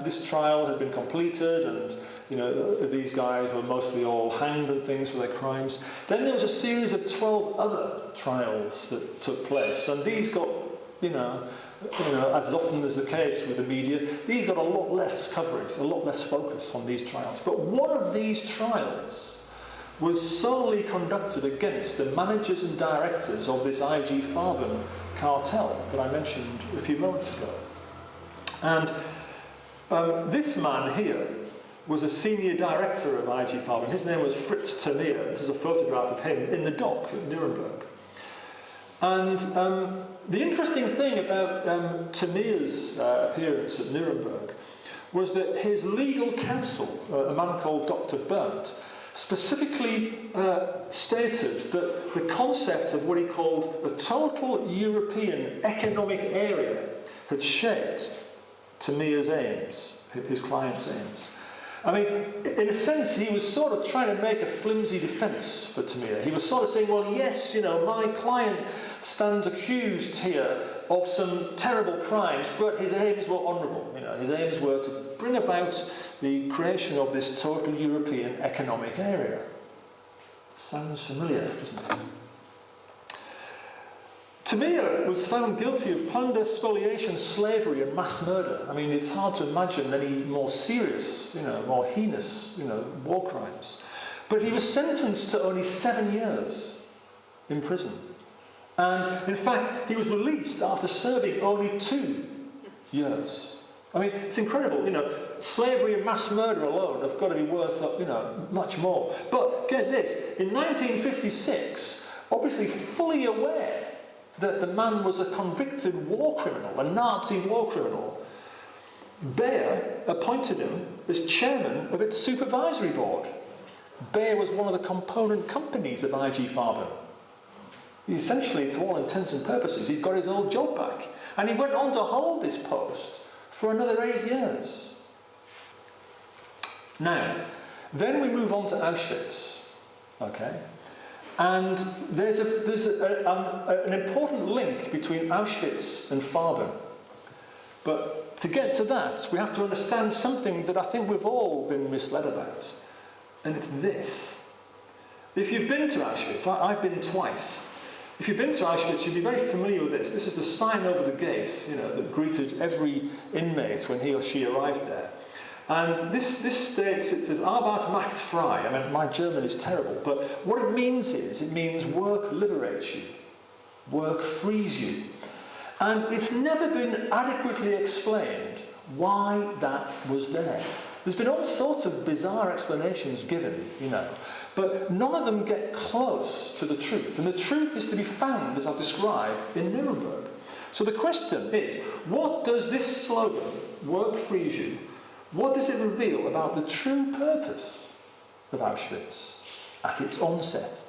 this trial had been completed, and these guys were mostly all hanged and things for their crimes, then there was a series of 12 other trials that took place, and these got as often is the case with the media, these got a lot less coverage, a lot less focus on these trials. But one of these trials was solely conducted against the managers and directors of this IG Farben cartel that I mentioned a few moments ago. And this man here was a senior director of IG Farben. His name was Fritz Termeer. This is a photograph of him in the dock at Nuremberg. And the interesting thing about Termeer's appearance at Nuremberg was that his legal counsel, a man called Dr. Berndt, specifically stated that the concept of what he called a total European economic area had shaped Termeer's aims, his client's aims. I mean, in a sense, he was sort of trying to make a flimsy defence for Termeer. He was sort of saying, well, yes, my client stands accused here of some terrible crimes, but his aims were honourable. His aims were to bring about the creation of this total European economic area. Sounds familiar, doesn't it? Termeer was found guilty of plunder, spoliation, slavery and mass murder. I mean, it's hard to imagine any more serious, more heinous, war crimes. But he was sentenced to only 7 years in prison. And in fact, he was released after serving only 2 years. I mean, it's incredible, slavery and mass murder alone have got to be worth, much more. But get this, in 1956, obviously fully aware that the man was a convicted war criminal, a Nazi war criminal, Bayer appointed him as chairman of its supervisory board. Bayer was one of the component companies of IG Farben. Essentially, to all intents and purposes, he got his old job back. And he went on to hold this post for another 8 years. Now, then we move on to Auschwitz, okay? And there's an important link between Auschwitz and Farben. But to get to that, we have to understand something that I think we've all been misled about. And it's this. If you've been to Auschwitz, I've been twice. If you've been to Auschwitz, you'll be very familiar with this. This is the sign over the gate, that greeted every inmate when he or she arrived there. And this states, it says, Arbeit macht frei. I mean, my German is terrible, but what it means is, it means work liberates you. Work frees you. And it's never been adequately explained why that was there. There's been all sorts of bizarre explanations given, but none of them get close to the truth. And the truth is to be found, as I've described, in Nuremberg. So the question is, what does this slogan, work frees you, what does it reveal about the true purpose of Auschwitz at its onset?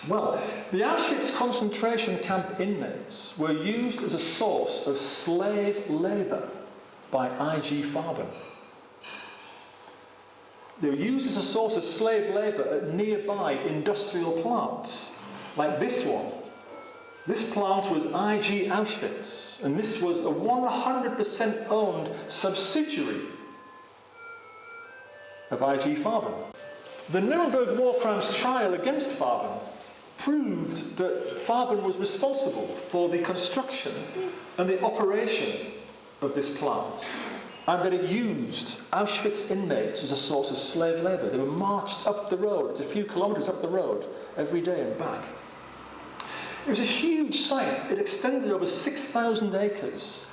Well, the Auschwitz concentration camp inmates were used as a source of slave labour by I.G. Farben. They were used as a source of slave labour at nearby industrial plants, like this one. This plant was I.G. Auschwitz, and this was a 100% owned subsidiary of I.G. Farben. The Nuremberg war crimes trial against Farben proved that Farben was responsible for the construction and the operation of this plant, and that it used Auschwitz inmates as a source of slave labour. They were marched up the road, it's a few kilometres up the road, every day and back. It was a huge site. It extended over 6,000 acres,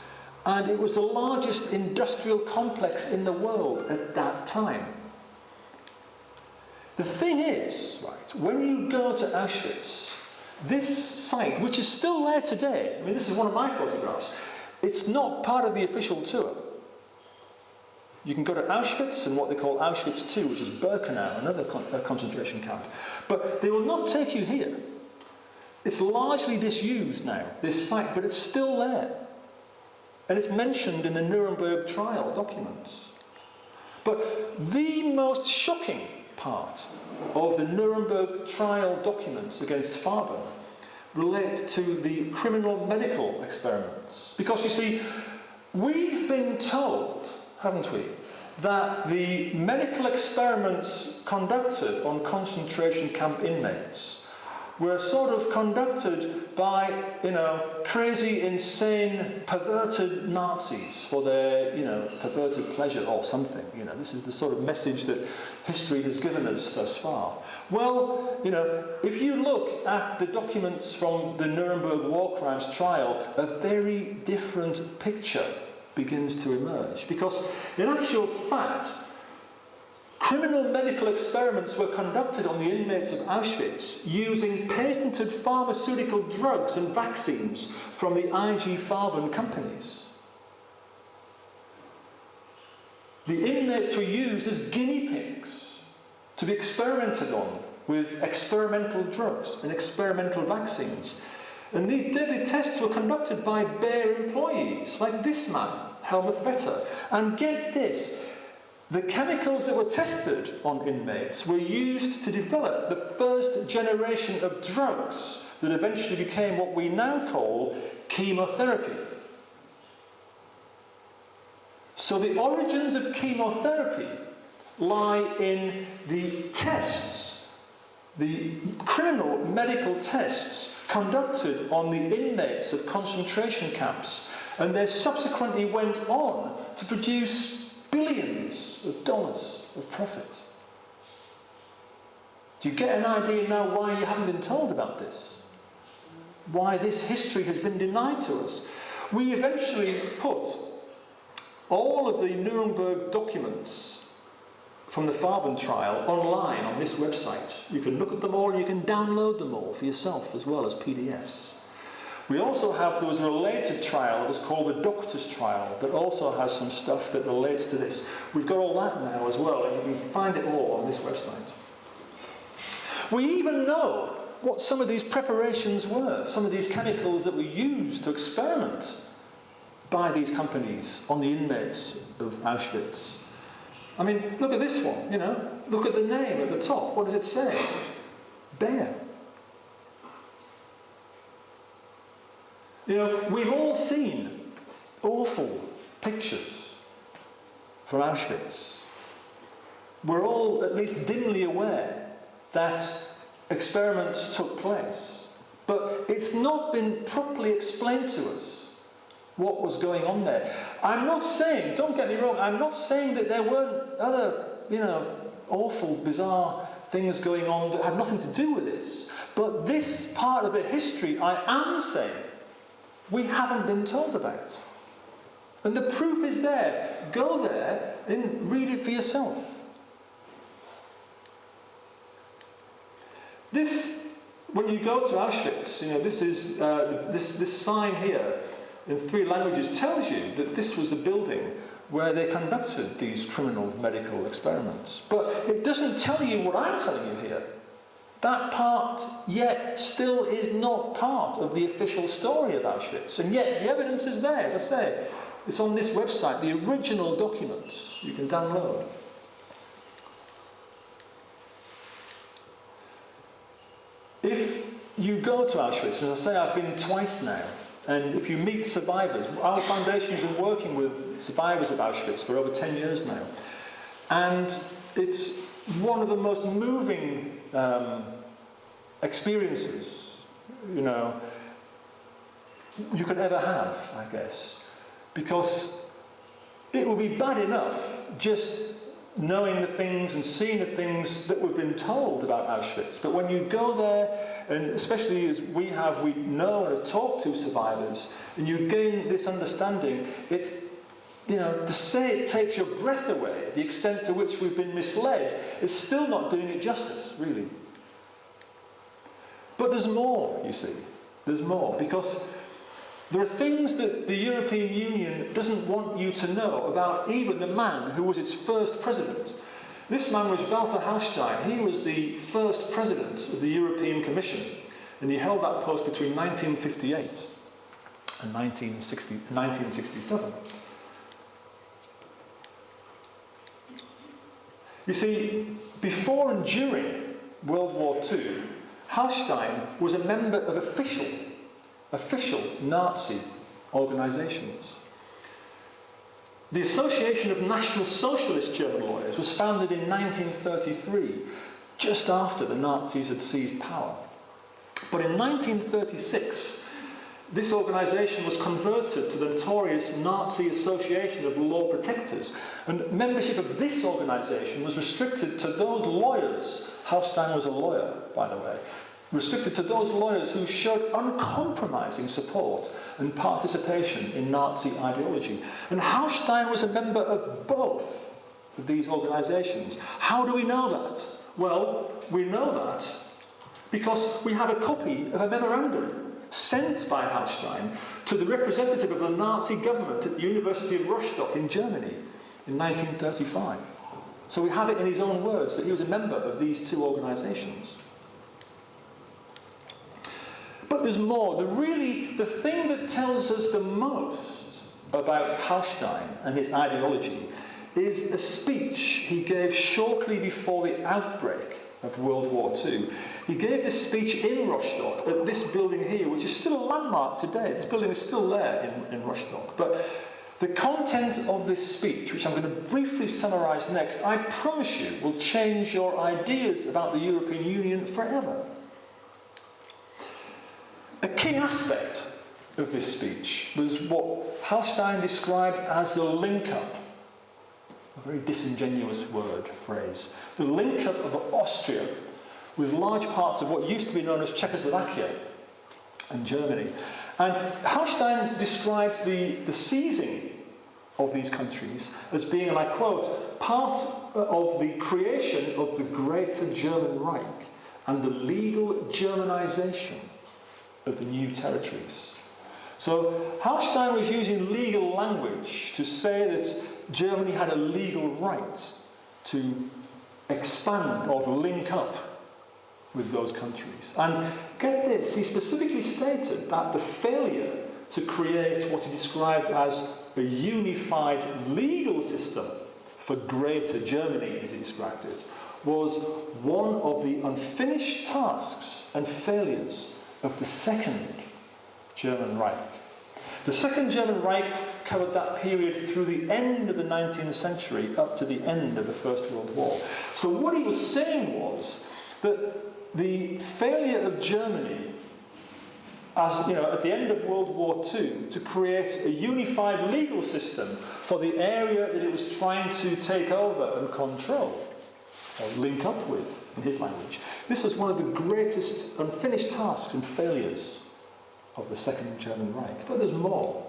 and it was the largest industrial complex in the world at that time. The thing is, right, when you go to Auschwitz, this site, which is still there today, I mean, this is one of my photographs, it's not part of the official tour. You can go to Auschwitz and what they call Auschwitz II, which is Birkenau, another concentration camp. But they will not take you here. It's largely disused now, this site, but it's still there. And it's mentioned in the Nuremberg trial documents. But the most shocking part of the Nuremberg trial documents against Farben relate to the criminal medical experiments. Because you see, we've been told, haven't we, that the medical experiments conducted on concentration camp inmates were sort of conducted by, crazy, insane, perverted Nazis for their, perverted pleasure or something. This is the sort of message that history has given us thus far. Well, if you look at the documents from the Nuremberg war crimes trial, a very different picture begins to emerge. Because in actual fact, criminal medical experiments were conducted on the inmates of Auschwitz using patented pharmaceutical drugs and vaccines from the I.G. Farben companies. The inmates were used as guinea pigs to be experimented on with experimental drugs and experimental vaccines. And these deadly tests were conducted by Bayer employees, like this man, Helmut Vetter. And get this, the chemicals that were tested on inmates were used to develop the first generation of drugs that eventually became what we now call chemotherapy. So the origins of chemotherapy lie in the tests, the criminal medical tests conducted on the inmates of concentration camps, and they subsequently went on to produce billions of dollars of profit. Do you get an idea now why you haven't been told about this? Why this history has been denied to us? We eventually put all of the Nuremberg documents from the Farben trial online on this website. You can look at them all, you can download them all for yourself as well as PDFs. We also have, there was a related trial that was called the Doctor's Trial that also has some stuff that relates to this. We've got all that now as well, and you can find it all on this website. We even know what some of these preparations were, some of these chemicals that were used to experiment by these companies on the inmates of Auschwitz. I mean, look at this one, look at the name at the top. What does it say? Bayer. We've all seen awful pictures from Auschwitz, we're all at least dimly aware that experiments took place. But it's not been properly explained to us what was going on there. I'm not saying, don't get me wrong, I'm not saying that there weren't other, awful, bizarre things going on that have nothing to do with this. But this part of the history, I am saying, we haven't been told about. And the proof is there. Go there and read it for yourself. This, when you go to Auschwitz, this is this sign here in 3 languages tells you that this was the building where they conducted these criminal medical experiments. But it doesn't tell you what I'm telling you here. That part yet still is not part of the official story of Auschwitz. And yet the evidence is there, as I say. It's on this website, the original documents you can download. If you go to Auschwitz, and as I say, I've been twice now, and if you meet survivors, our foundation's been working with survivors of Auschwitz for over 10 years now. And it's one of the most moving experiences, you could ever have, I guess. Because it will be bad enough just knowing the things and seeing the things that we've been told about Auschwitz. But when you go there, and especially as we know and have talked to survivors, and you gain this understanding, to say it takes your breath away, the extent to which we've been misled, is still not doing it justice, really. But there's more, you see. There's more, because there are things that the European Union doesn't want you to know about even the man who was its first president. This man was Walter Hallstein. He was the first president of the European Commission, and he held that post between 1958 and 1967. You see, before and during World War II, Hallstein was a member of official Nazi organisations. The Association of National Socialist German Lawyers was founded in 1933, just after the Nazis had seized power. But in 1936, this organisation was converted to the notorious Nazi Association of Law Protectors, and membership of this organisation was restricted to those lawyers. Hallstein was a lawyer, by the way. Restricted to those lawyers who showed uncompromising support and participation in Nazi ideology. And Hallstein was a member of both of these organisations. How do we know that? Well, we know that because we have a copy of a memorandum sent by Hallstein to the representative of the Nazi government at the University of Rostock in Germany in 1935. So we have it in his own words that he was a member of these 2 organisations. But there's more. The thing that tells us the most about Hallstein and his ideology is a speech he gave shortly before the outbreak of World War II. He gave this speech in Rostock, at this building here, which is still a landmark today. This building is still there in Rostock. But the content of this speech, which I'm going to briefly summarise next, I promise you will change your ideas about the European Union forever. A key aspect of this speech was what Hallstein described as the link-up, a very disingenuous phrase, the link-up of Austria with large parts of what used to be known as Czechoslovakia and Germany. And Hallstein described the seizing of these countries as being, and I quote, part of the creation of the Greater German Reich and the legal Germanization of the new territories. So Hallstein was using legal language to say that Germany had a legal right to expand or to link up with those countries. And get this, he specifically stated that the failure to create what he described as a unified legal system for Greater Germany, as he described it, was one of the unfinished tasks and failures of the Second German Reich. The Second German Reich covered that period through the end of the 19th century up to the end of the First World War. So what he was saying was that the failure of Germany, as you know, at the end of World War II, to create a unified legal system for the area that it was trying to take over and control, or link up with, in his language. This was one of the greatest unfinished tasks and failures of the Second German Reich. But there's more.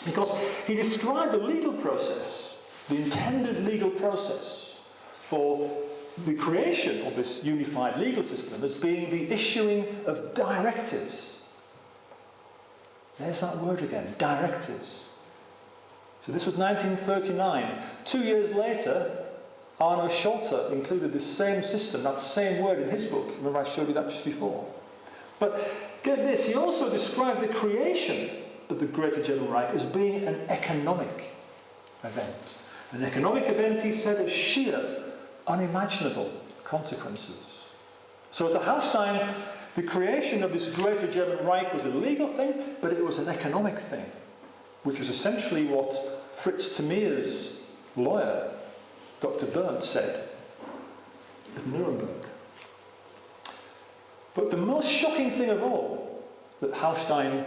Because he described the legal process, the intended legal process for the creation of this unified legal system as being the issuing of directives. There's that word again, directives. So this was 1939. 2 years later, Arno Scholter included the same system, that same word in his book. Remember I showed you that just before. But get this, he also described the creation of the Greater German Reich as being an economic event. An economic event, he said, of sheer, unimaginable consequences. So to Hallstein, the creation of this Greater German Reich was a legal thing, but it was an economic thing, which was essentially what Fritz Tamir's lawyer, Dr. Berndt, said at Nuremberg. But the most shocking thing of all that Hallstein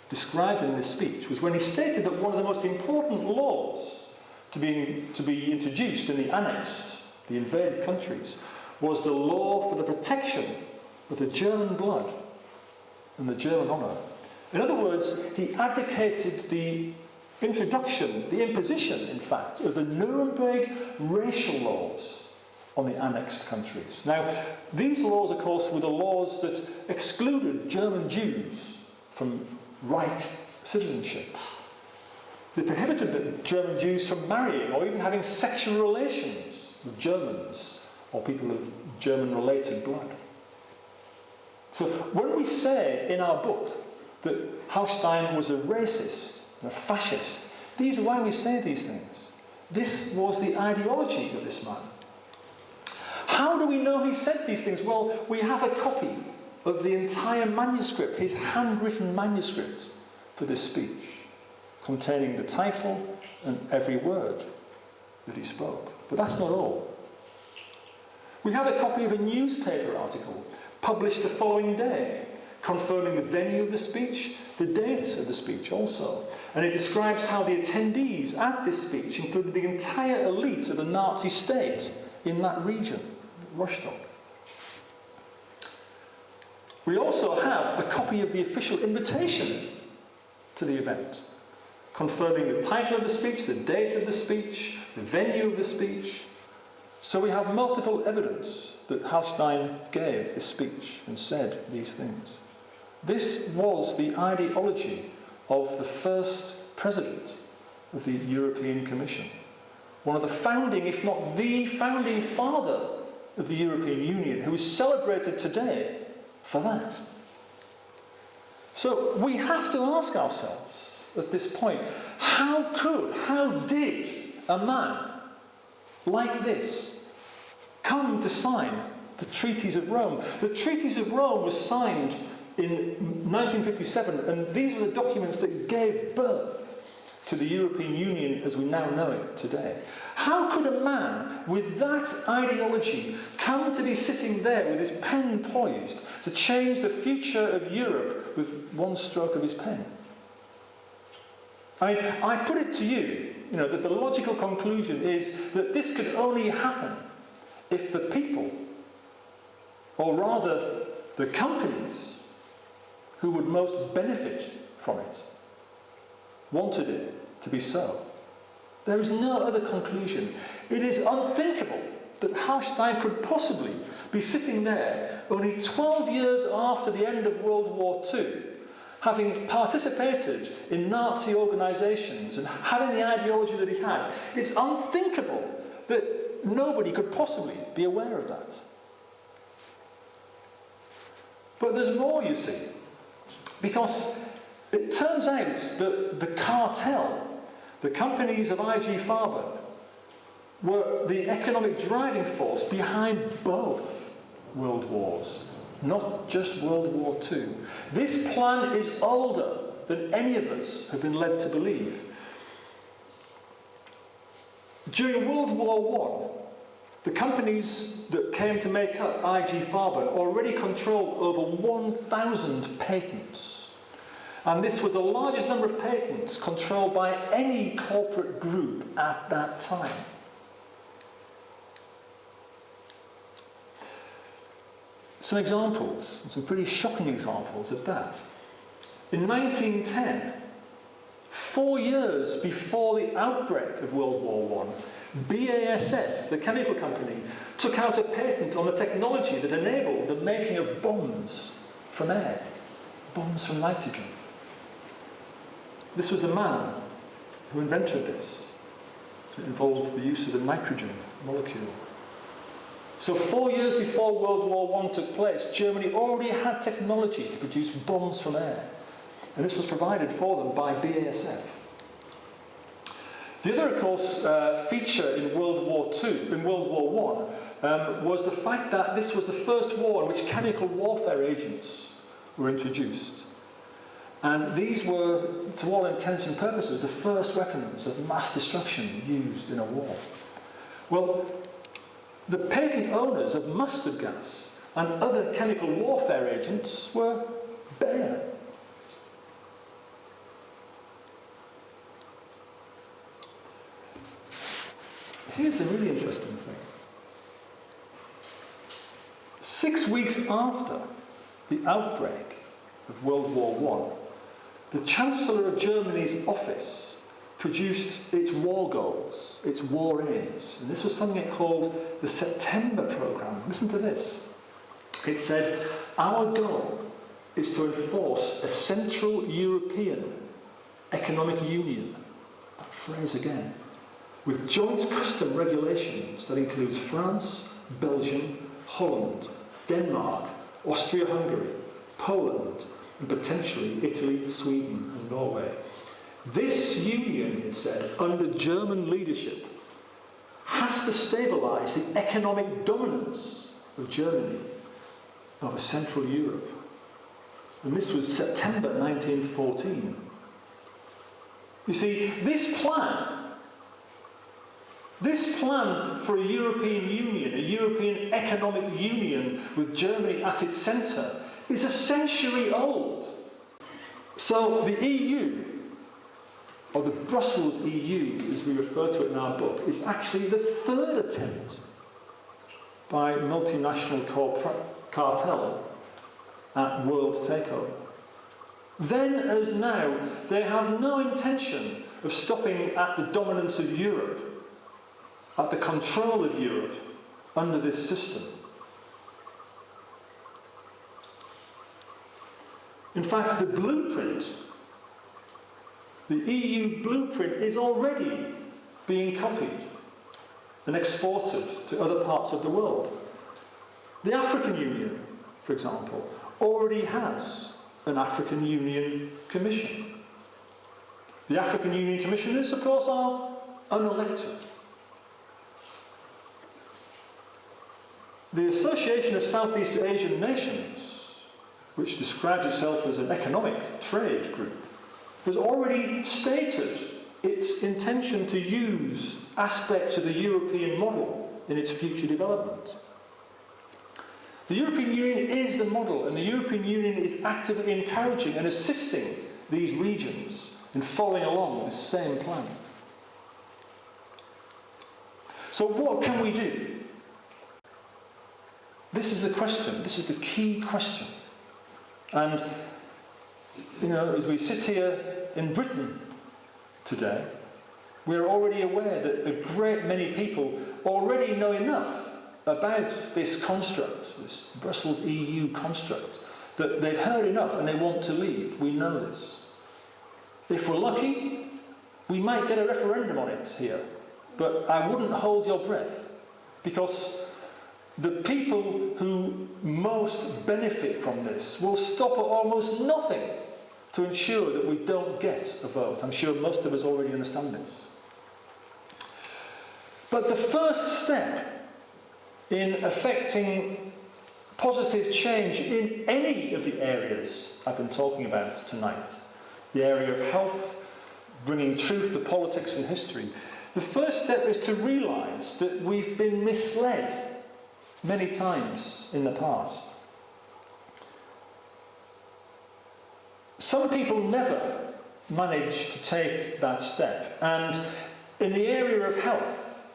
described in this speech was when he stated that one of the most important laws to be introduced in the annexed, the invaded countries, was the law for the protection of the German blood and the German honour. In other words, he advocated the introduction, the imposition, in fact, of the Nuremberg racial laws on the annexed countries. Now, these laws, of course, were the laws that excluded German Jews from Reich citizenship. They prohibited the German Jews from marrying or even having sexual relations with Germans or people of German-related blood. So when we say in our book that Hallstein was a racist, a fascist, these are why we say these things. This was the ideology of this man. How do we know he said these things? Well, we have a copy of the entire manuscript, his handwritten manuscript for this speech, containing the title and every word that he spoke. But that's not all. We have a copy of a newspaper article published the following day, confirming the venue of the speech, the dates of the speech also. And it describes how the attendees at this speech included the entire elite of the Nazi state in that region, Rostock. We also have a copy of the official invitation to the event, confirming the title of the speech, the date of the speech, the venue of the speech. So we have multiple evidence that Hallstein gave this speech and said these things. This was the ideology of the first president of the European Commission. One of the founding, if not the founding father of the European Union, who is celebrated today for that. So we have to ask ourselves at this point, how did a man like this come to sign the Treaties of Rome? The Treaties of Rome were signed in 1957, and these are the documents that gave birth to the European Union as we now know it today. How could a man with that ideology come to be sitting there with his pen poised to change the future of Europe with one stroke of his pen? I put it to you, that the logical conclusion is that this could only happen if the people, or rather the companies who would most benefit from it, wanted it to be so. There is no other conclusion. It is unthinkable that Hallstein could possibly be sitting there only 12 years after the end of World War II, having participated in Nazi organisations and having the ideology that he had. It's unthinkable that nobody could possibly be aware of that. But there's more, you see, because it turns out that the cartel, the companies of IG Farben, were the economic driving force behind both world wars, not just World War II. This plan is older than any of us have been led to believe. During World War I, the companies that came to make up IG Farben already controlled over 1,000 patents. And this was the largest number of patents controlled by any corporate group at that time. Some examples, and some pretty shocking examples at that. In 1910, 4 years before the outbreak of World War I, BASF, the chemical company, took out a patent on the technology that enabled the making of bombs from air, bombs from nitrogen. This was the man who invented this. It involved the use of the nitrogen molecule. So 4 years before World War I took place, Germany already had technology to produce bombs from air. And this was provided for them by BASF. The other, of course, feature in World War I was the fact that this was the first war in which chemical warfare agents were introduced. And these were, to all intents and purposes, the first weapons of mass destruction used in a war. Well, the patent owners of mustard gas and other chemical warfare agents were Bayer. Here's a really interesting thing. 6 weeks after the outbreak of World War I, the Chancellor of Germany's office produced its war goals, its war aims. And this was something it called the September Programme. Listen to this. It said, our goal is to enforce a Central European Economic Union. That phrase again. With joint custom regulations that includes France, Belgium, Holland, Denmark, Austria-Hungary, Poland, and potentially Italy, Sweden, and Norway. This union, it said, under German leadership, has to stabilise the economic dominance of Germany over Central Europe. And this was September 1914. You see, this plan for a European Union, a European economic union with Germany at its centre, is a century old. So the EU, or the Brussels EU, as we refer to it in our book, is actually the third attempt by a multinational cartel at world takeover. Then as now, they have no intention of stopping at the dominance of Europe, at the control of Europe under this system. In fact, the blueprint, the EU blueprint, is already being copied and exported to other parts of the world. The African Union, for example, already has an African Union Commission. The African Union Commissioners, of course, are unelected. The Association of Southeast Asian Nations, which describes itself as an economic trade group, has already stated its intention to use aspects of the European model in its future development. The European Union is the model, and the European Union is actively encouraging and assisting these regions in following along this same plan. So what can we do? This is the question. This is the key question. And, as we sit here in Britain today, we're already aware that a great many people already know enough about this construct, this Brussels EU construct, that they've heard enough and they want to leave. We know this. If we're lucky, we might get a referendum on it here. But I wouldn't hold your breath, because the people who most benefit from this will stop at almost nothing to ensure that we don't get a vote. I'm sure most of us already understand this. But the first step in affecting positive change in any of the areas I've been talking about tonight, the area of health, bringing truth to politics and history, The first step is to realise that we've been misled many times in the past. Some people never manage to take that step, and in the area of health,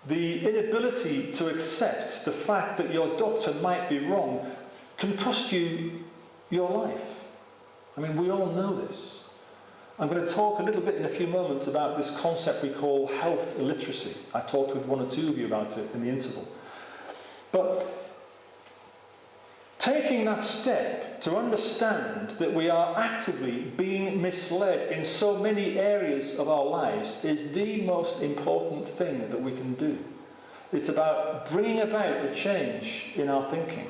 the inability to accept the fact that your doctor might be wrong can cost you your life. I mean, we all know this. I'm going to talk a little bit in a few moments about this concept we call health illiteracy. I talked with one or two of you about it in the interval. But taking that step to understand that we are actively being misled in so many areas of our lives is the most important thing that we can do. It's about bringing about a change in our thinking.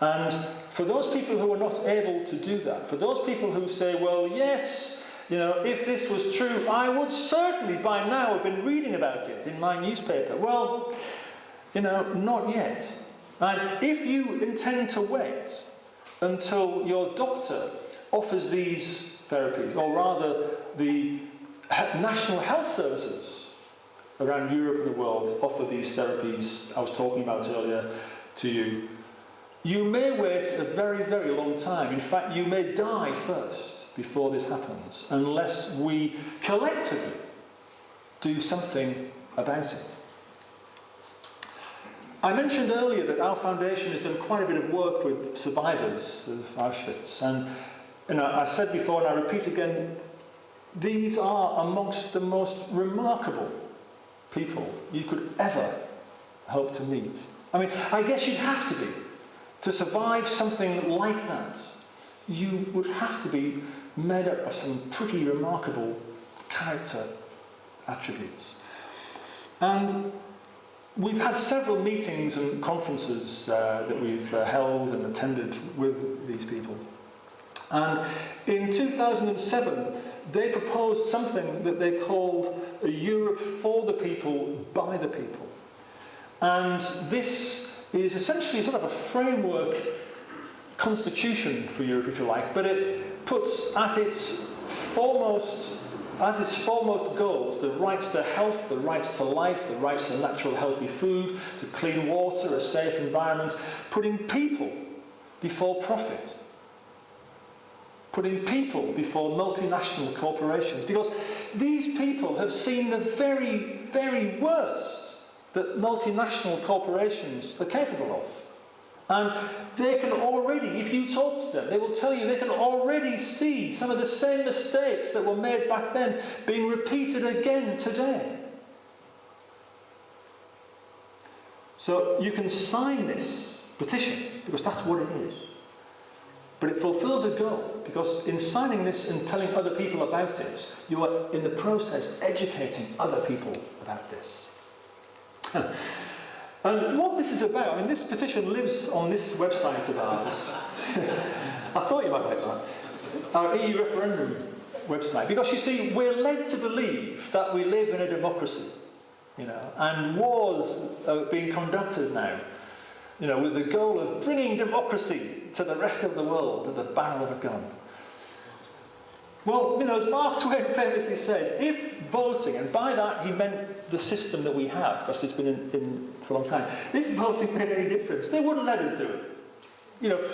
And for those people who are not able to do that, for those people who say, well, yes, if this was true, I would certainly by now have been reading about it in my newspaper. Well, not yet. And if you intend to wait until your doctor offers these therapies, or rather the national health services around Europe and the world offer these therapies I was talking about earlier to you, you may wait a very, very long time. In fact, you may die first before this happens, unless we collectively do something about it. I mentioned earlier that our foundation has done quite a bit of work with survivors of Auschwitz, and I said before and I repeat again, these are amongst the most remarkable people you could ever hope to meet. I mean, I guess you'd have to be. To survive something like that, you would have to be made up of some pretty remarkable character attributes. And we've had several meetings and conferences that we've held and attended with these people. And in 2007, they proposed something that they called a Europe for the people, by the people. And this is essentially sort of a framework constitution for Europe, if you like, but it puts as its foremost goals the rights to health, the rights to life, the rights to natural healthy food, to clean water, a safe environment, putting people before profit, putting people before multinational corporations, because these people have seen the very, very worst that multinational corporations are capable of. And they can already, if you talk to them, they will tell you they can already see some of the same mistakes that were made back then being repeated again today. So you can sign this petition, because that's what it is. But it fulfills a goal, because in signing this and telling other people about it, you are in the process educating other people about this. And what this is about, I mean, this petition lives on this website of ours. I thought you might like that. Our EU referendum website. Because you see, we're led to believe that we live in a democracy, and wars are being conducted now, with the goal of bringing democracy to the rest of the world at the barrel of a gun. Well, as Mark Twain famously said, if voting, and by that he meant the system that we have, because it's been in for a long time, if voting made any difference, they wouldn't let us do it.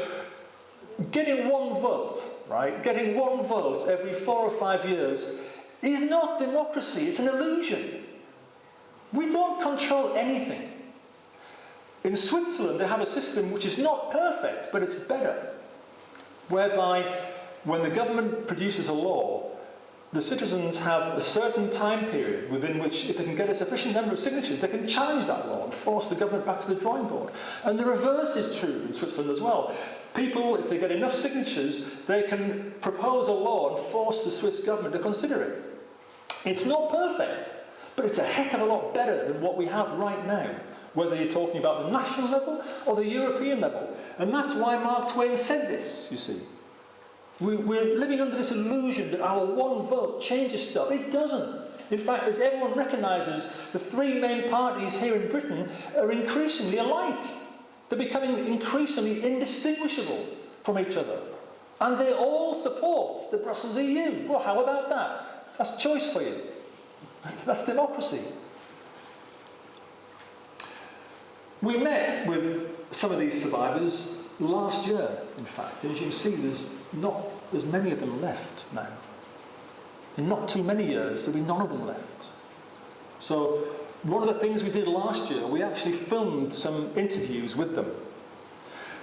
Getting one vote, right? Getting one vote every 4 or 5 years is not democracy, it's an illusion. We don't control anything. In Switzerland, they have a system which is not perfect, but it's better, whereby when the government produces a law, the citizens have a certain time period within which, if they can get a sufficient number of signatures, they can challenge that law and force the government back to the drawing board. And the reverse is true in Switzerland as well. People, if they get enough signatures, they can propose a law and force the Swiss government to consider it. It's not perfect, but it's a heck of a lot better than what we have right now, whether you're talking about the national level or the European level. And that's why Mark Twain said this, you see. We're living under this illusion that our one vote changes stuff. It doesn't. In fact, as everyone recognises, the three main parties here in Britain are increasingly alike. They're becoming increasingly indistinguishable from each other. And they all support the Brussels EU. Well, how about that? That's choice for you. That's democracy. We met with some of these survivors last year, in fact, and as you can see, there's not as many of them left now. In not too many years, there'll be none of them left. So, one of the things we did last year, we actually filmed some interviews with them.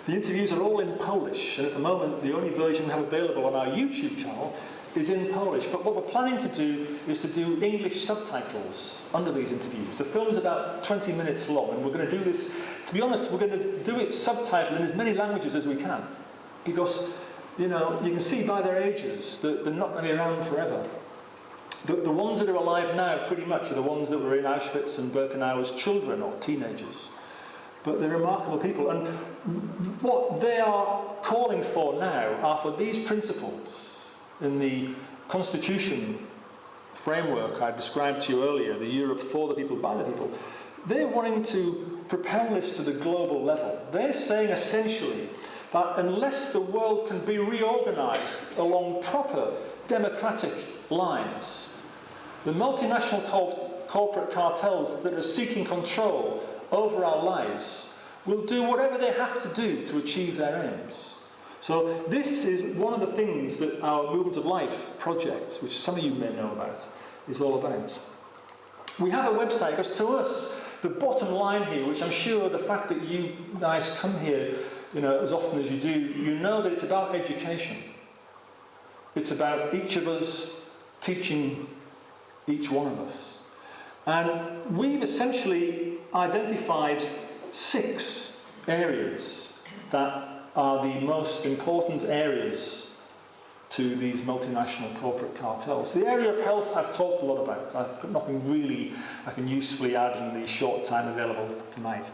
The interviews are all in Polish, and at the moment, the only version we have available on our YouTube channel is in Polish. But what we're planning to do is to do English subtitles under these interviews. The film's about 20 minutes long, and we're going to do this, to be honest, we're going to do it subtitled in as many languages as we can. Because, you can see by their ages that they're not going to be around forever. The ones that are alive now, pretty much, are the ones that were in Auschwitz and Birkenau as children or teenagers. But they're remarkable people. And what they are calling for now are for these principles in the constitution framework I described to you earlier, the Europe for the people, by the people. They're wanting to propel this to the global level. They're saying essentially that unless the world can be reorganised along proper democratic lines, the multinational corporate cartels that are seeking control over our lives will do whatever they have to do to achieve their aims. So this is one of the things that our Movement of Life project, which some of you may know about, is all about. We have a website, because to us, the bottom line here, which I'm sure the fact that you guys come here as often as you do, you know that it's about education. It's about each of us teaching each one of us. And we've essentially identified 6 areas that are the most important areas to these multinational corporate cartels. The area of health I've talked a lot about. I've got nothing really I can usefully add in the short time available tonight.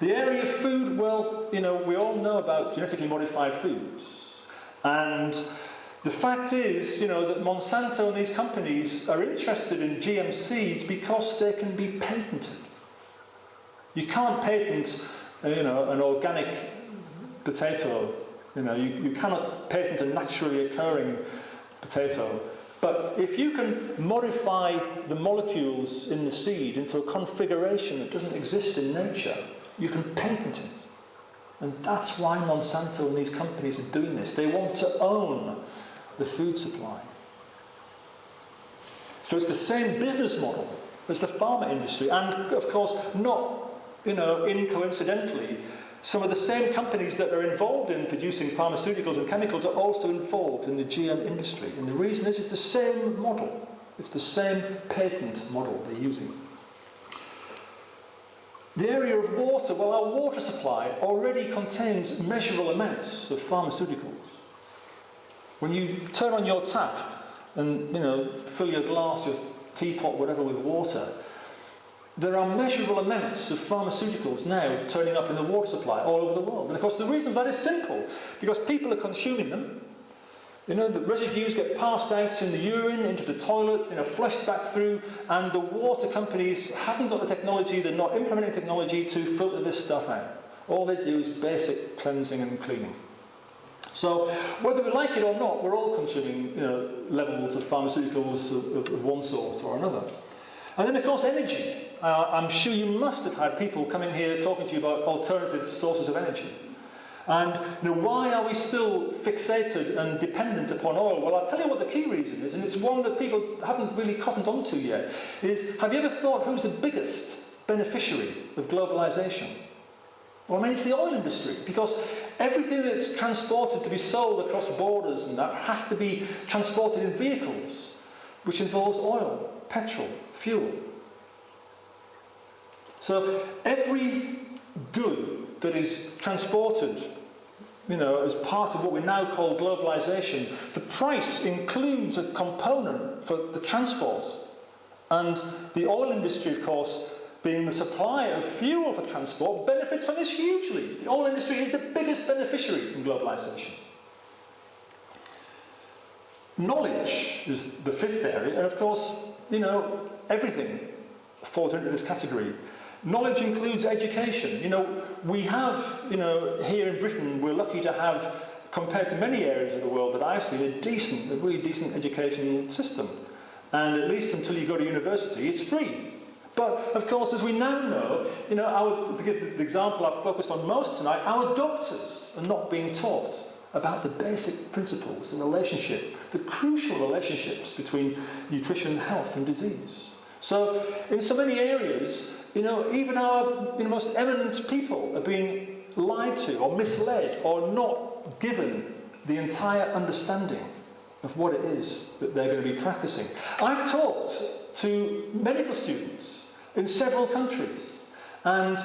The area of food, well, we all know about genetically modified foods. And the fact is, that Monsanto and these companies are interested in GM seeds because they can be patented. You can't patent, an organic potato. You cannot patent a naturally occurring potato. But if you can modify the molecules in the seed into a configuration that doesn't exist in nature, you can patent it. And that's why Monsanto and these companies are doing this. They want to own the food supply. So it's the same business model as the pharma industry, and of course not, incoincidentally, some of the same companies that are involved in producing pharmaceuticals and chemicals are also involved in the GM industry. And the reason is it's the same model. It's the same patent model they're using. The area of water, well, our water supply already contains measurable amounts of pharmaceuticals. When you turn on your tap and, fill your glass, your teapot, whatever, with water, there are measurable amounts of pharmaceuticals now turning up in the water supply all over the world. And of course the reason for that is simple, because people are consuming them. The residues get passed out in the urine, into the toilet, flushed back through, and the water companies haven't got the technology, they're not implementing technology to filter this stuff out. All they do is basic cleansing and cleaning. So, whether we like it or not, we're all consuming, levels of pharmaceuticals of one sort or another. And then, of course, energy. I'm sure you must have had people coming here talking to you about alternative sources of energy. And why are we still fixated and dependent upon oil? Well, I'll tell you what the key reason is, and it's one that people haven't really cottoned onto yet, is, have you ever thought who's the biggest beneficiary of globalization? Well, it's the oil industry, because everything that's transported to be sold across borders and that has to be transported in vehicles, which involves oil, petrol, fuel. So every good that is transported, as part of what we now call globalization, the price includes a component for the transport. And the oil industry, of course, being the supplier of fuel for transport, benefits from this hugely. The oil industry is the biggest beneficiary from globalization. Knowledge is the 5th area, and of course, everything falls into this category. Knowledge includes education. We have, here in Britain, we're lucky to have, compared to many areas of the world that I've seen, a really decent education system. And at least until you go to university, it's free. But, of course, as we now know, to give the example I've focused on most tonight, our doctors are not being taught about the basic principles, the relationship, the crucial relationships between nutrition, health and disease. So, in so many areas, even our most eminent people are being lied to or misled or not given the entire understanding of what it is that they're going to be practicing. I've talked to medical students in several countries, and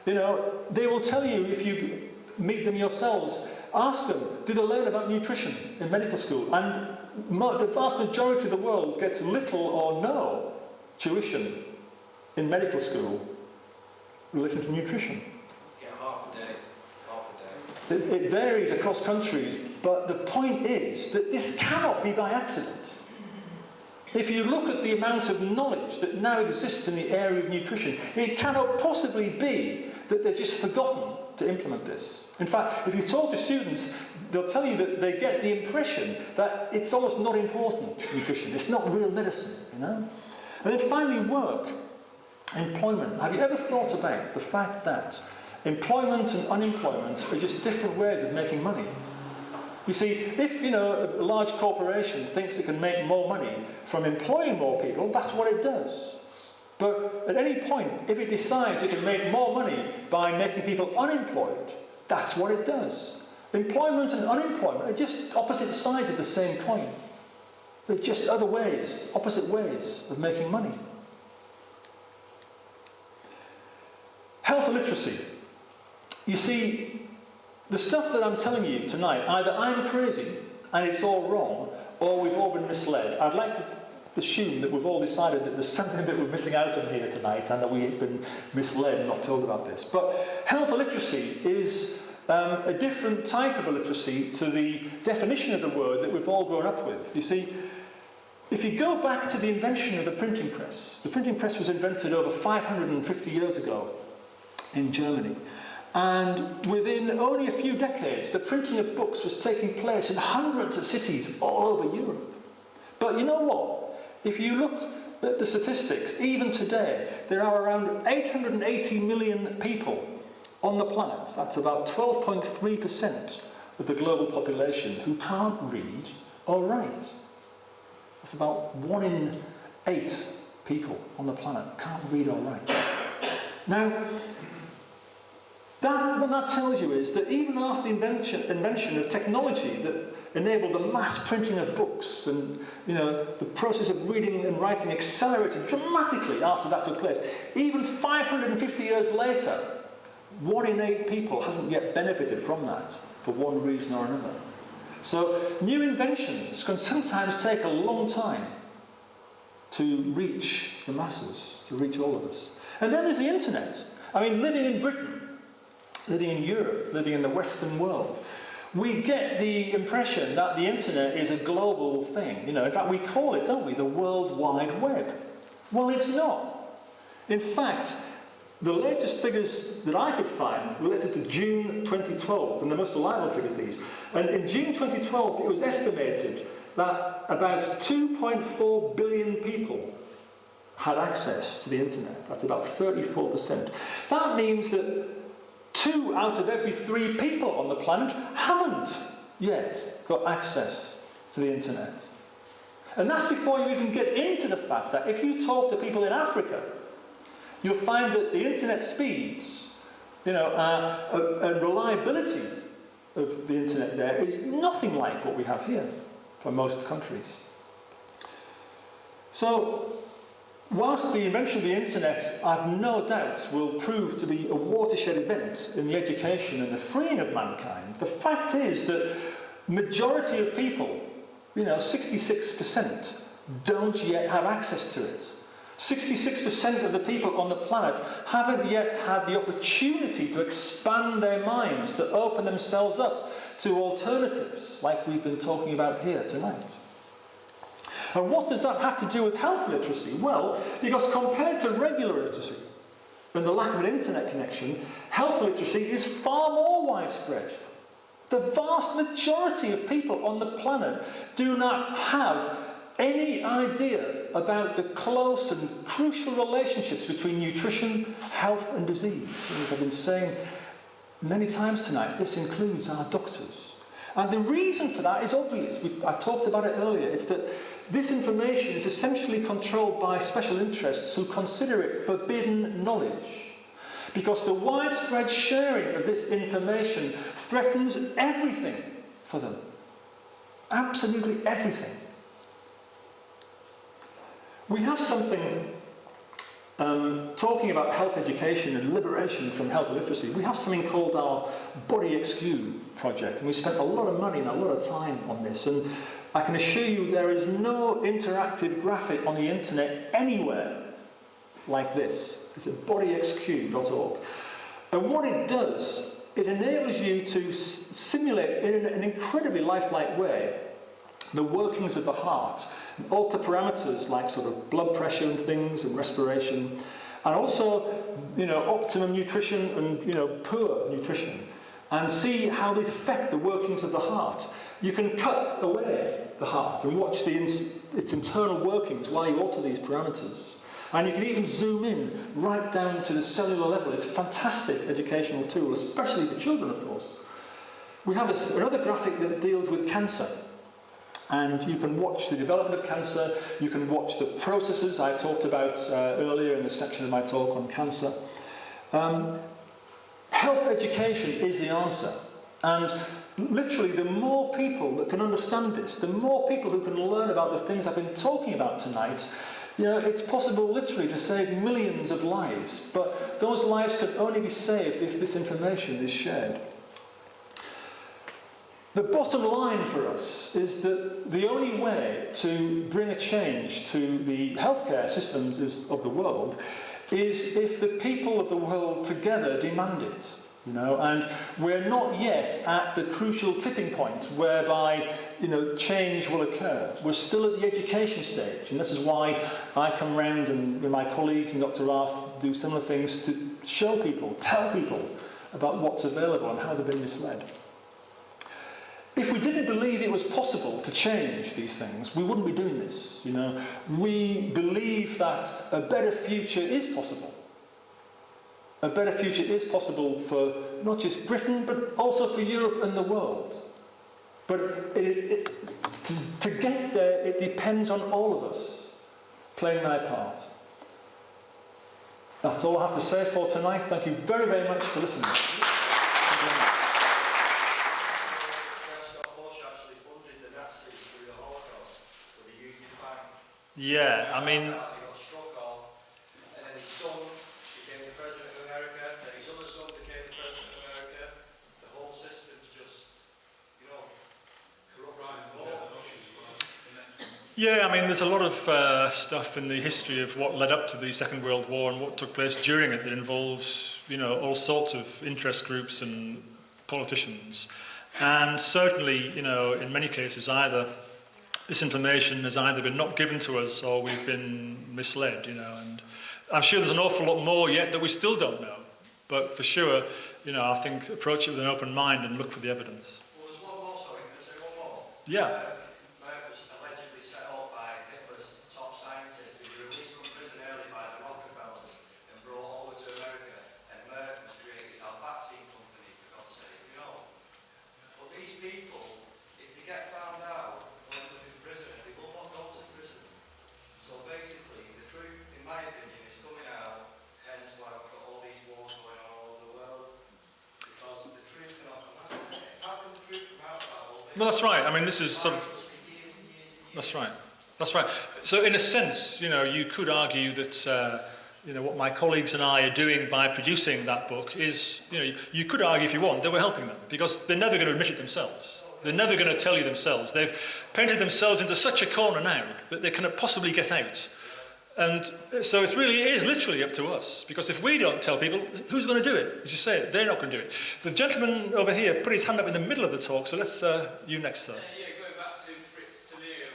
they will tell you, if you meet them yourselves, ask them, do they learn about nutrition in medical school? And the vast majority of the world gets little or no tuition in medical school relating to nutrition. Yeah, half a day. It varies across countries, but the point is that this cannot be by accident. If you look at the amount of knowledge that now exists in the area of nutrition, it cannot possibly be that they've just forgotten to implement this. In fact, if you talk to students, they'll tell you that they get the impression that it's almost not important, nutrition. It's not real medicine, And then finally, work, employment. Have you ever thought about the fact that employment and unemployment are just different ways of making money? You see, if a large corporation thinks it can make more money from employing more people, that's what it does. But at any point, if it decides it can make more money by making people unemployed, that's what it does. Employment and unemployment are just opposite sides of the same coin. They're just other ways, opposite ways of making money. Health literacy. You see, the stuff that I'm telling you tonight, either I'm crazy and it's all wrong, or we've all been misled. I'd like to assume that we've all decided that there's something that we're missing out on here tonight and that we've been misled and not told about this. But health illiteracy is a different type of illiteracy to the definition of the word that we've all grown up with. You see, if you go back to the invention of the printing press was invented over 550 years ago in Germany. And within only a few decades, the printing of books was taking place in hundreds of cities all over Europe. But you know what? If you look at the statistics, even today, there are around 880 million people on the planet. That's about 12.3% of the global population who can't read or write. That's about 1 in 8 people on the planet can't read or write. Now, what that tells you is that even after the invention of technology that enabled the mass printing of books and the process of reading and writing accelerated dramatically after that took place, even 550 years later, 1 in 8 people hasn't yet benefited from that for one reason or another. So new inventions can sometimes take a long time to reach the masses, to reach all of us. And then there's the internet. I mean, living in Britain, living in Europe, living in the Western world, we get the impression that the internet is a global thing. In fact, we call it, don't we, the World Wide Web. Well, it's not. In fact, the latest figures that I could find related to June 2012, and the most reliable figures these, and in June 2012 it was estimated that about 2.4 billion people had access to the internet. That's about 34%. That means that 2 out of every 3 people on the planet haven't yet got access to the internet. And that's before you even get into the fact that if you talk to people in Africa, you'll find that the internet speeds, and reliability of the internet there is nothing like what we have here for most countries. So, whilst the invention of the internet, I've no doubt, will prove to be a watershed event in the education and the freeing of mankind, the fact is that majority of people, 66%, don't yet have access to it. 66% of the people on the planet haven't yet had the opportunity to expand their minds, to open themselves up to alternatives like we've been talking about here tonight. And what does that have to do with health literacy? Well, because compared to regular literacy and the lack of an internet connection, health literacy is far more widespread. The vast majority of people on the planet do not have any idea about the close and crucial relationships between nutrition, health and disease. And as I've been saying many times tonight, this includes our doctors. And the reason for that is obvious. I talked about it earlier. It's that this information is essentially controlled by special interests who consider it forbidden knowledge. Because the widespread sharing of this information threatens everything for them. Absolutely everything. We have something, talking about health education and liberation from health illiteracy, we have something called our Body XQ project, and we spent a lot of money and a lot of time on this, and I can assure you there is no interactive graphic on the internet anywhere like this. It's at bodyxq.org. And what it does, it enables you to simulate in an incredibly lifelike way the workings of the heart, and alter parameters like sort of blood pressure and things and respiration, and also, optimum nutrition and, poor nutrition, and see how these affect the workings of the heart. You can cut away the heart and watch its internal workings while you alter these parameters. And you can even zoom in right down to the cellular level. It's a fantastic educational tool, especially for children, of course. We have another graphic that deals with cancer. And you can watch the development of cancer, you can watch the processes I talked about earlier in this section of my talk on cancer. Health education is the answer. And literally, the more people that can understand this, the more people who can learn about the things I've been talking about tonight, it's possible literally to save millions of lives. But those lives can only be saved if this information is shared. The bottom line for us is that the only way to bring a change to the healthcare systems of the world is if the people of the world together demand it. And we're not yet at the crucial tipping point whereby, change will occur. We're still at the education stage, and this is why I come round and with my colleagues and Dr. Rath do similar things to show people, tell people about what's available and how they've been misled. If we didn't believe it was possible to change these things, we wouldn't be doing this. We believe that a better future is possible. A better future is possible for not just Britain, but also for Europe and the world. But to get there, it depends on all of us playing their part. That's all I have to say for tonight. Thank you very, very much for listening. Yeah, I mean... He got struck off, and then his son became the President of America, then his other son became the President of America. The whole system's just, corrupt and flawed. Yeah, I mean, there's a lot of stuff in the history of what led up to the Second World War and what took place during it that involves, all sorts of interest groups and politicians. And certainly, in many cases, either this information has either been not given to us or we've been misled, and I'm sure there's an awful lot more yet that we still don't know. But for sure, I think approach it with an open mind and look for the evidence. Well, there's one more, sorry, can I say one more? Yeah. Merck was allegedly set up by Hitler's top scientists. They were released from prison early by the Rockefellers and brought over to America. And Merck was created our vaccine company, for God's sake, But these people, if they get found out, they will not go to prison. So basically, the truth, in my opinion, is coming out, hence why we've got all these wars going on all over the world. Because the truth cannot come out. How can the truth come out about all this? No, that's right. I mean, this is sort of... That's right. That's right. So in a sense, you could argue that, what my colleagues and I are doing by producing that book is, you could argue if you want, that we're helping them. Because they're never going to admit it themselves. They're never going to tell you themselves. They've painted themselves into such a corner now that they cannot possibly get out. And so it really is literally up to us. Because if we don't tell people, who's going to do it? As you say, they're not going to do it. The gentleman over here put his hand up in the middle of the talk, so let's, you next, sir. Going back to Fritz Talerio,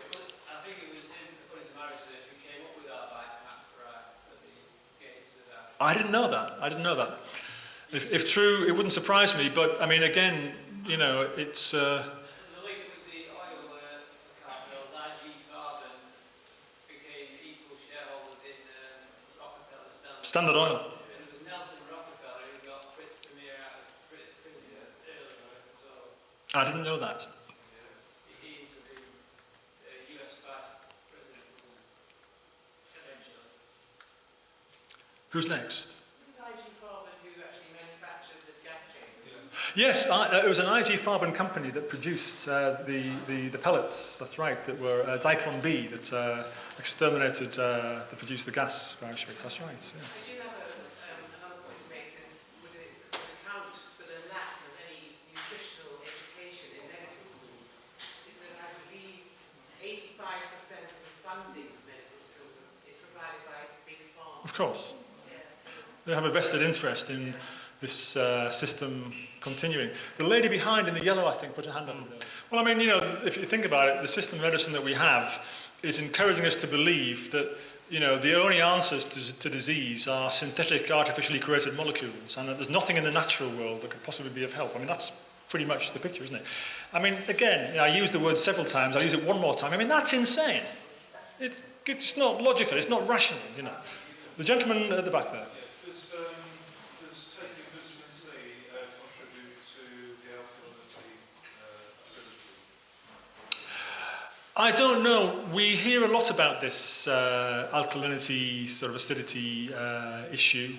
I think it was him, according to my research, who came up with our Vitamat for the gates of that. I didn't know that. If true, it wouldn't surprise me, but I mean, again, it's... The link with the oil cartels, IG Farben, Standard Oil. And it was Nelson Rockefeller who got Fritz Tamir out of prison earlier as well. I didn't know that. He to be US Vice President eventually. Who's next? IG Farben who actually manufactured the gas chambers. Yes, it was an IG Farben company that produced the pellets, that's right, that were Zyklon B that exterminated, that produced the gas for Auschwitz, that's right. Yeah. I do have another point to make, and would it account for the lack of any nutritional education in medical schools, is that I believe 85% of the funding for medical schools is provided by big pharma. Of course. Yes. They have a vested interest in this system continuing. The lady behind in the yellow, I think, put her hand up. Well, I mean, you know, if you think about it, the system of medicine that we have is encouraging us to believe that, you know, the only answers to disease are synthetic, artificially created molecules, and that there's nothing in the natural world that could possibly be of help. I mean, that's pretty much the picture, isn't it? I mean, again, you know, I used the word several times, I'll use it one more time. I mean, that's insane. It's not logical, it's not rational, you know. The gentleman at the back there. Does taking vitamin C contribute to the alkalinity acidity? I don't know. We hear a lot about this alkalinity, sort of acidity issue.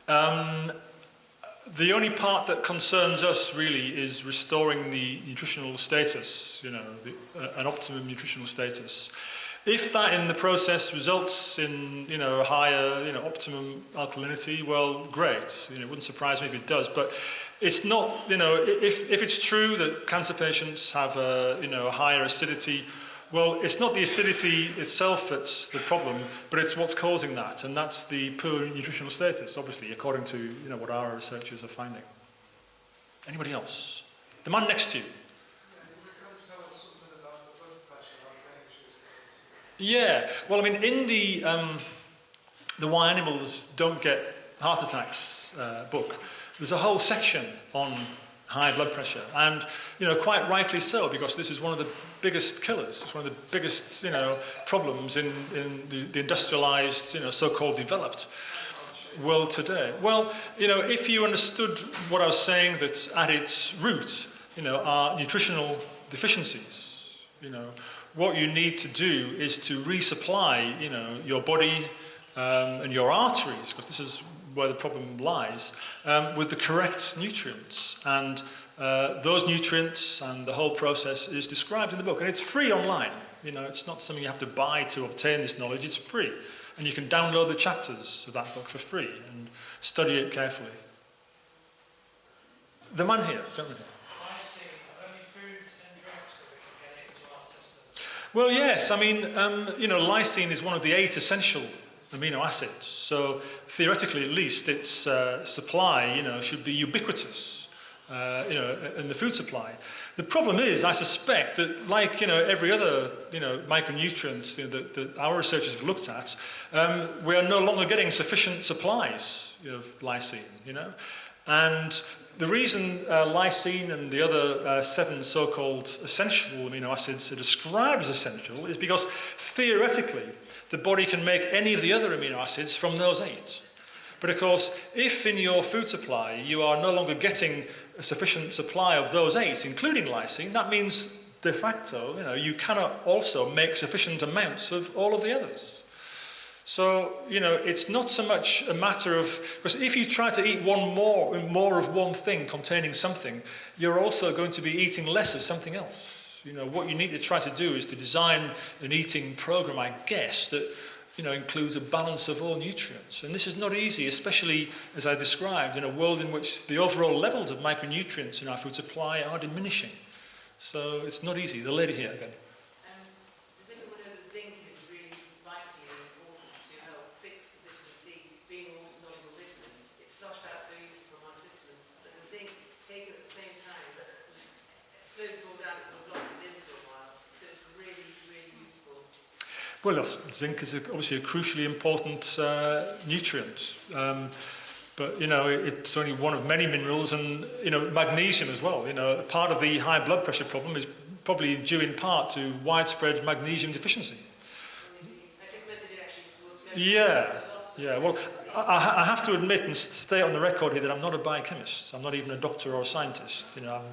The only part that concerns us really is restoring the nutritional status, you know, an optimum nutritional status. If that in the process results in, you know, a higher, you know, optimum alkalinity, well, great. You know, it wouldn't surprise me if it does. But it's not, you know, if it's true that cancer patients have a, you know, a higher acidity, well, it's not the acidity itself that's the problem, but it's what's causing that, and that's the poor nutritional status, obviously, according to, you know, what our researchers are finding. Anybody else? The man next to you. Yeah, well, I mean, in the Why Animals Don't Get Heart Attacks book, there's a whole section on high blood pressure, and, you know, quite rightly so, because this is one of the biggest killers. It's one of the biggest, you know, problems in the industrialized, you know, so-called developed world today. Well, you know, if you understood what I was saying, that at its root, you know, are nutritional deficiencies, you know, what you need to do is to resupply, you know, your body and your arteries, because this is where the problem lies, with the correct nutrients. And those nutrients and the whole process is described in the book. And it's free online. You know, it's not something you have to buy to obtain this knowledge. It's free. And you can download the chapters of that book for free and study it carefully. The man here, gentlemen. Well, yes, I mean, you know, lysine is one of the 8 essential amino acids. So theoretically, at least, its supply, you know, should be ubiquitous, you know, in the food supply. The problem is, I suspect that, like, you know, every other, you know, micronutrients, you know, that our researchers have looked at, we are no longer getting sufficient supplies of lysine, you know. And the reason lysine and the other 7 so-called essential amino acids are described as essential is because theoretically the body can make any of the other amino acids from those 8. But of course, if in your food supply you are no longer getting a sufficient supply of those 8, including lysine, that means de facto, you know, you cannot also make sufficient amounts of all of the others. So, you know, it's not so much a matter of, because if you try to eat more of one thing containing something, you're also going to be eating less of something else. You know, what you need to try to do is to design an eating program, I guess, that, you know, includes a balance of all nutrients. And this is not easy, especially, as I described, in a world in which the overall levels of micronutrients in our food supply are diminishing. So it's not easy. The lady here again. Does everyone know that zinc is really vitally important to help fix the vitamin C, being a water-soluble vitamin? It's flushed out so easy from our systems, but the zinc, taken at the same time, slows it all down, it sort of blocks it in for a while. So it's really, really useful. Well, zinc is obviously a crucially important nutrient. But, you know, it's only one of many minerals, and, you know, magnesium as well. You know, part of the high blood pressure problem is probably due in part to widespread magnesium deficiency. I just meant that it actually will slow Yeah. down. lots of Yeah, well, efficiency. I have to admit and stay on the record here that I'm not a biochemist. I'm not even a doctor or a scientist. You know, I'm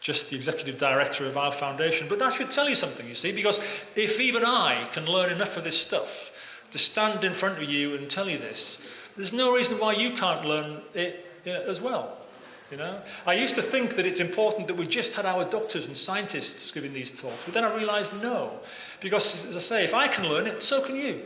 just the executive director of our foundation. But that should tell you something, you see, because if even I can learn enough of this stuff to stand in front of you and tell you this, there's no reason why you can't learn it as well. You know, I used to think that it's important that we just had our doctors and scientists giving these talks, but then I realised no, because as I say, if I can learn it, so can you.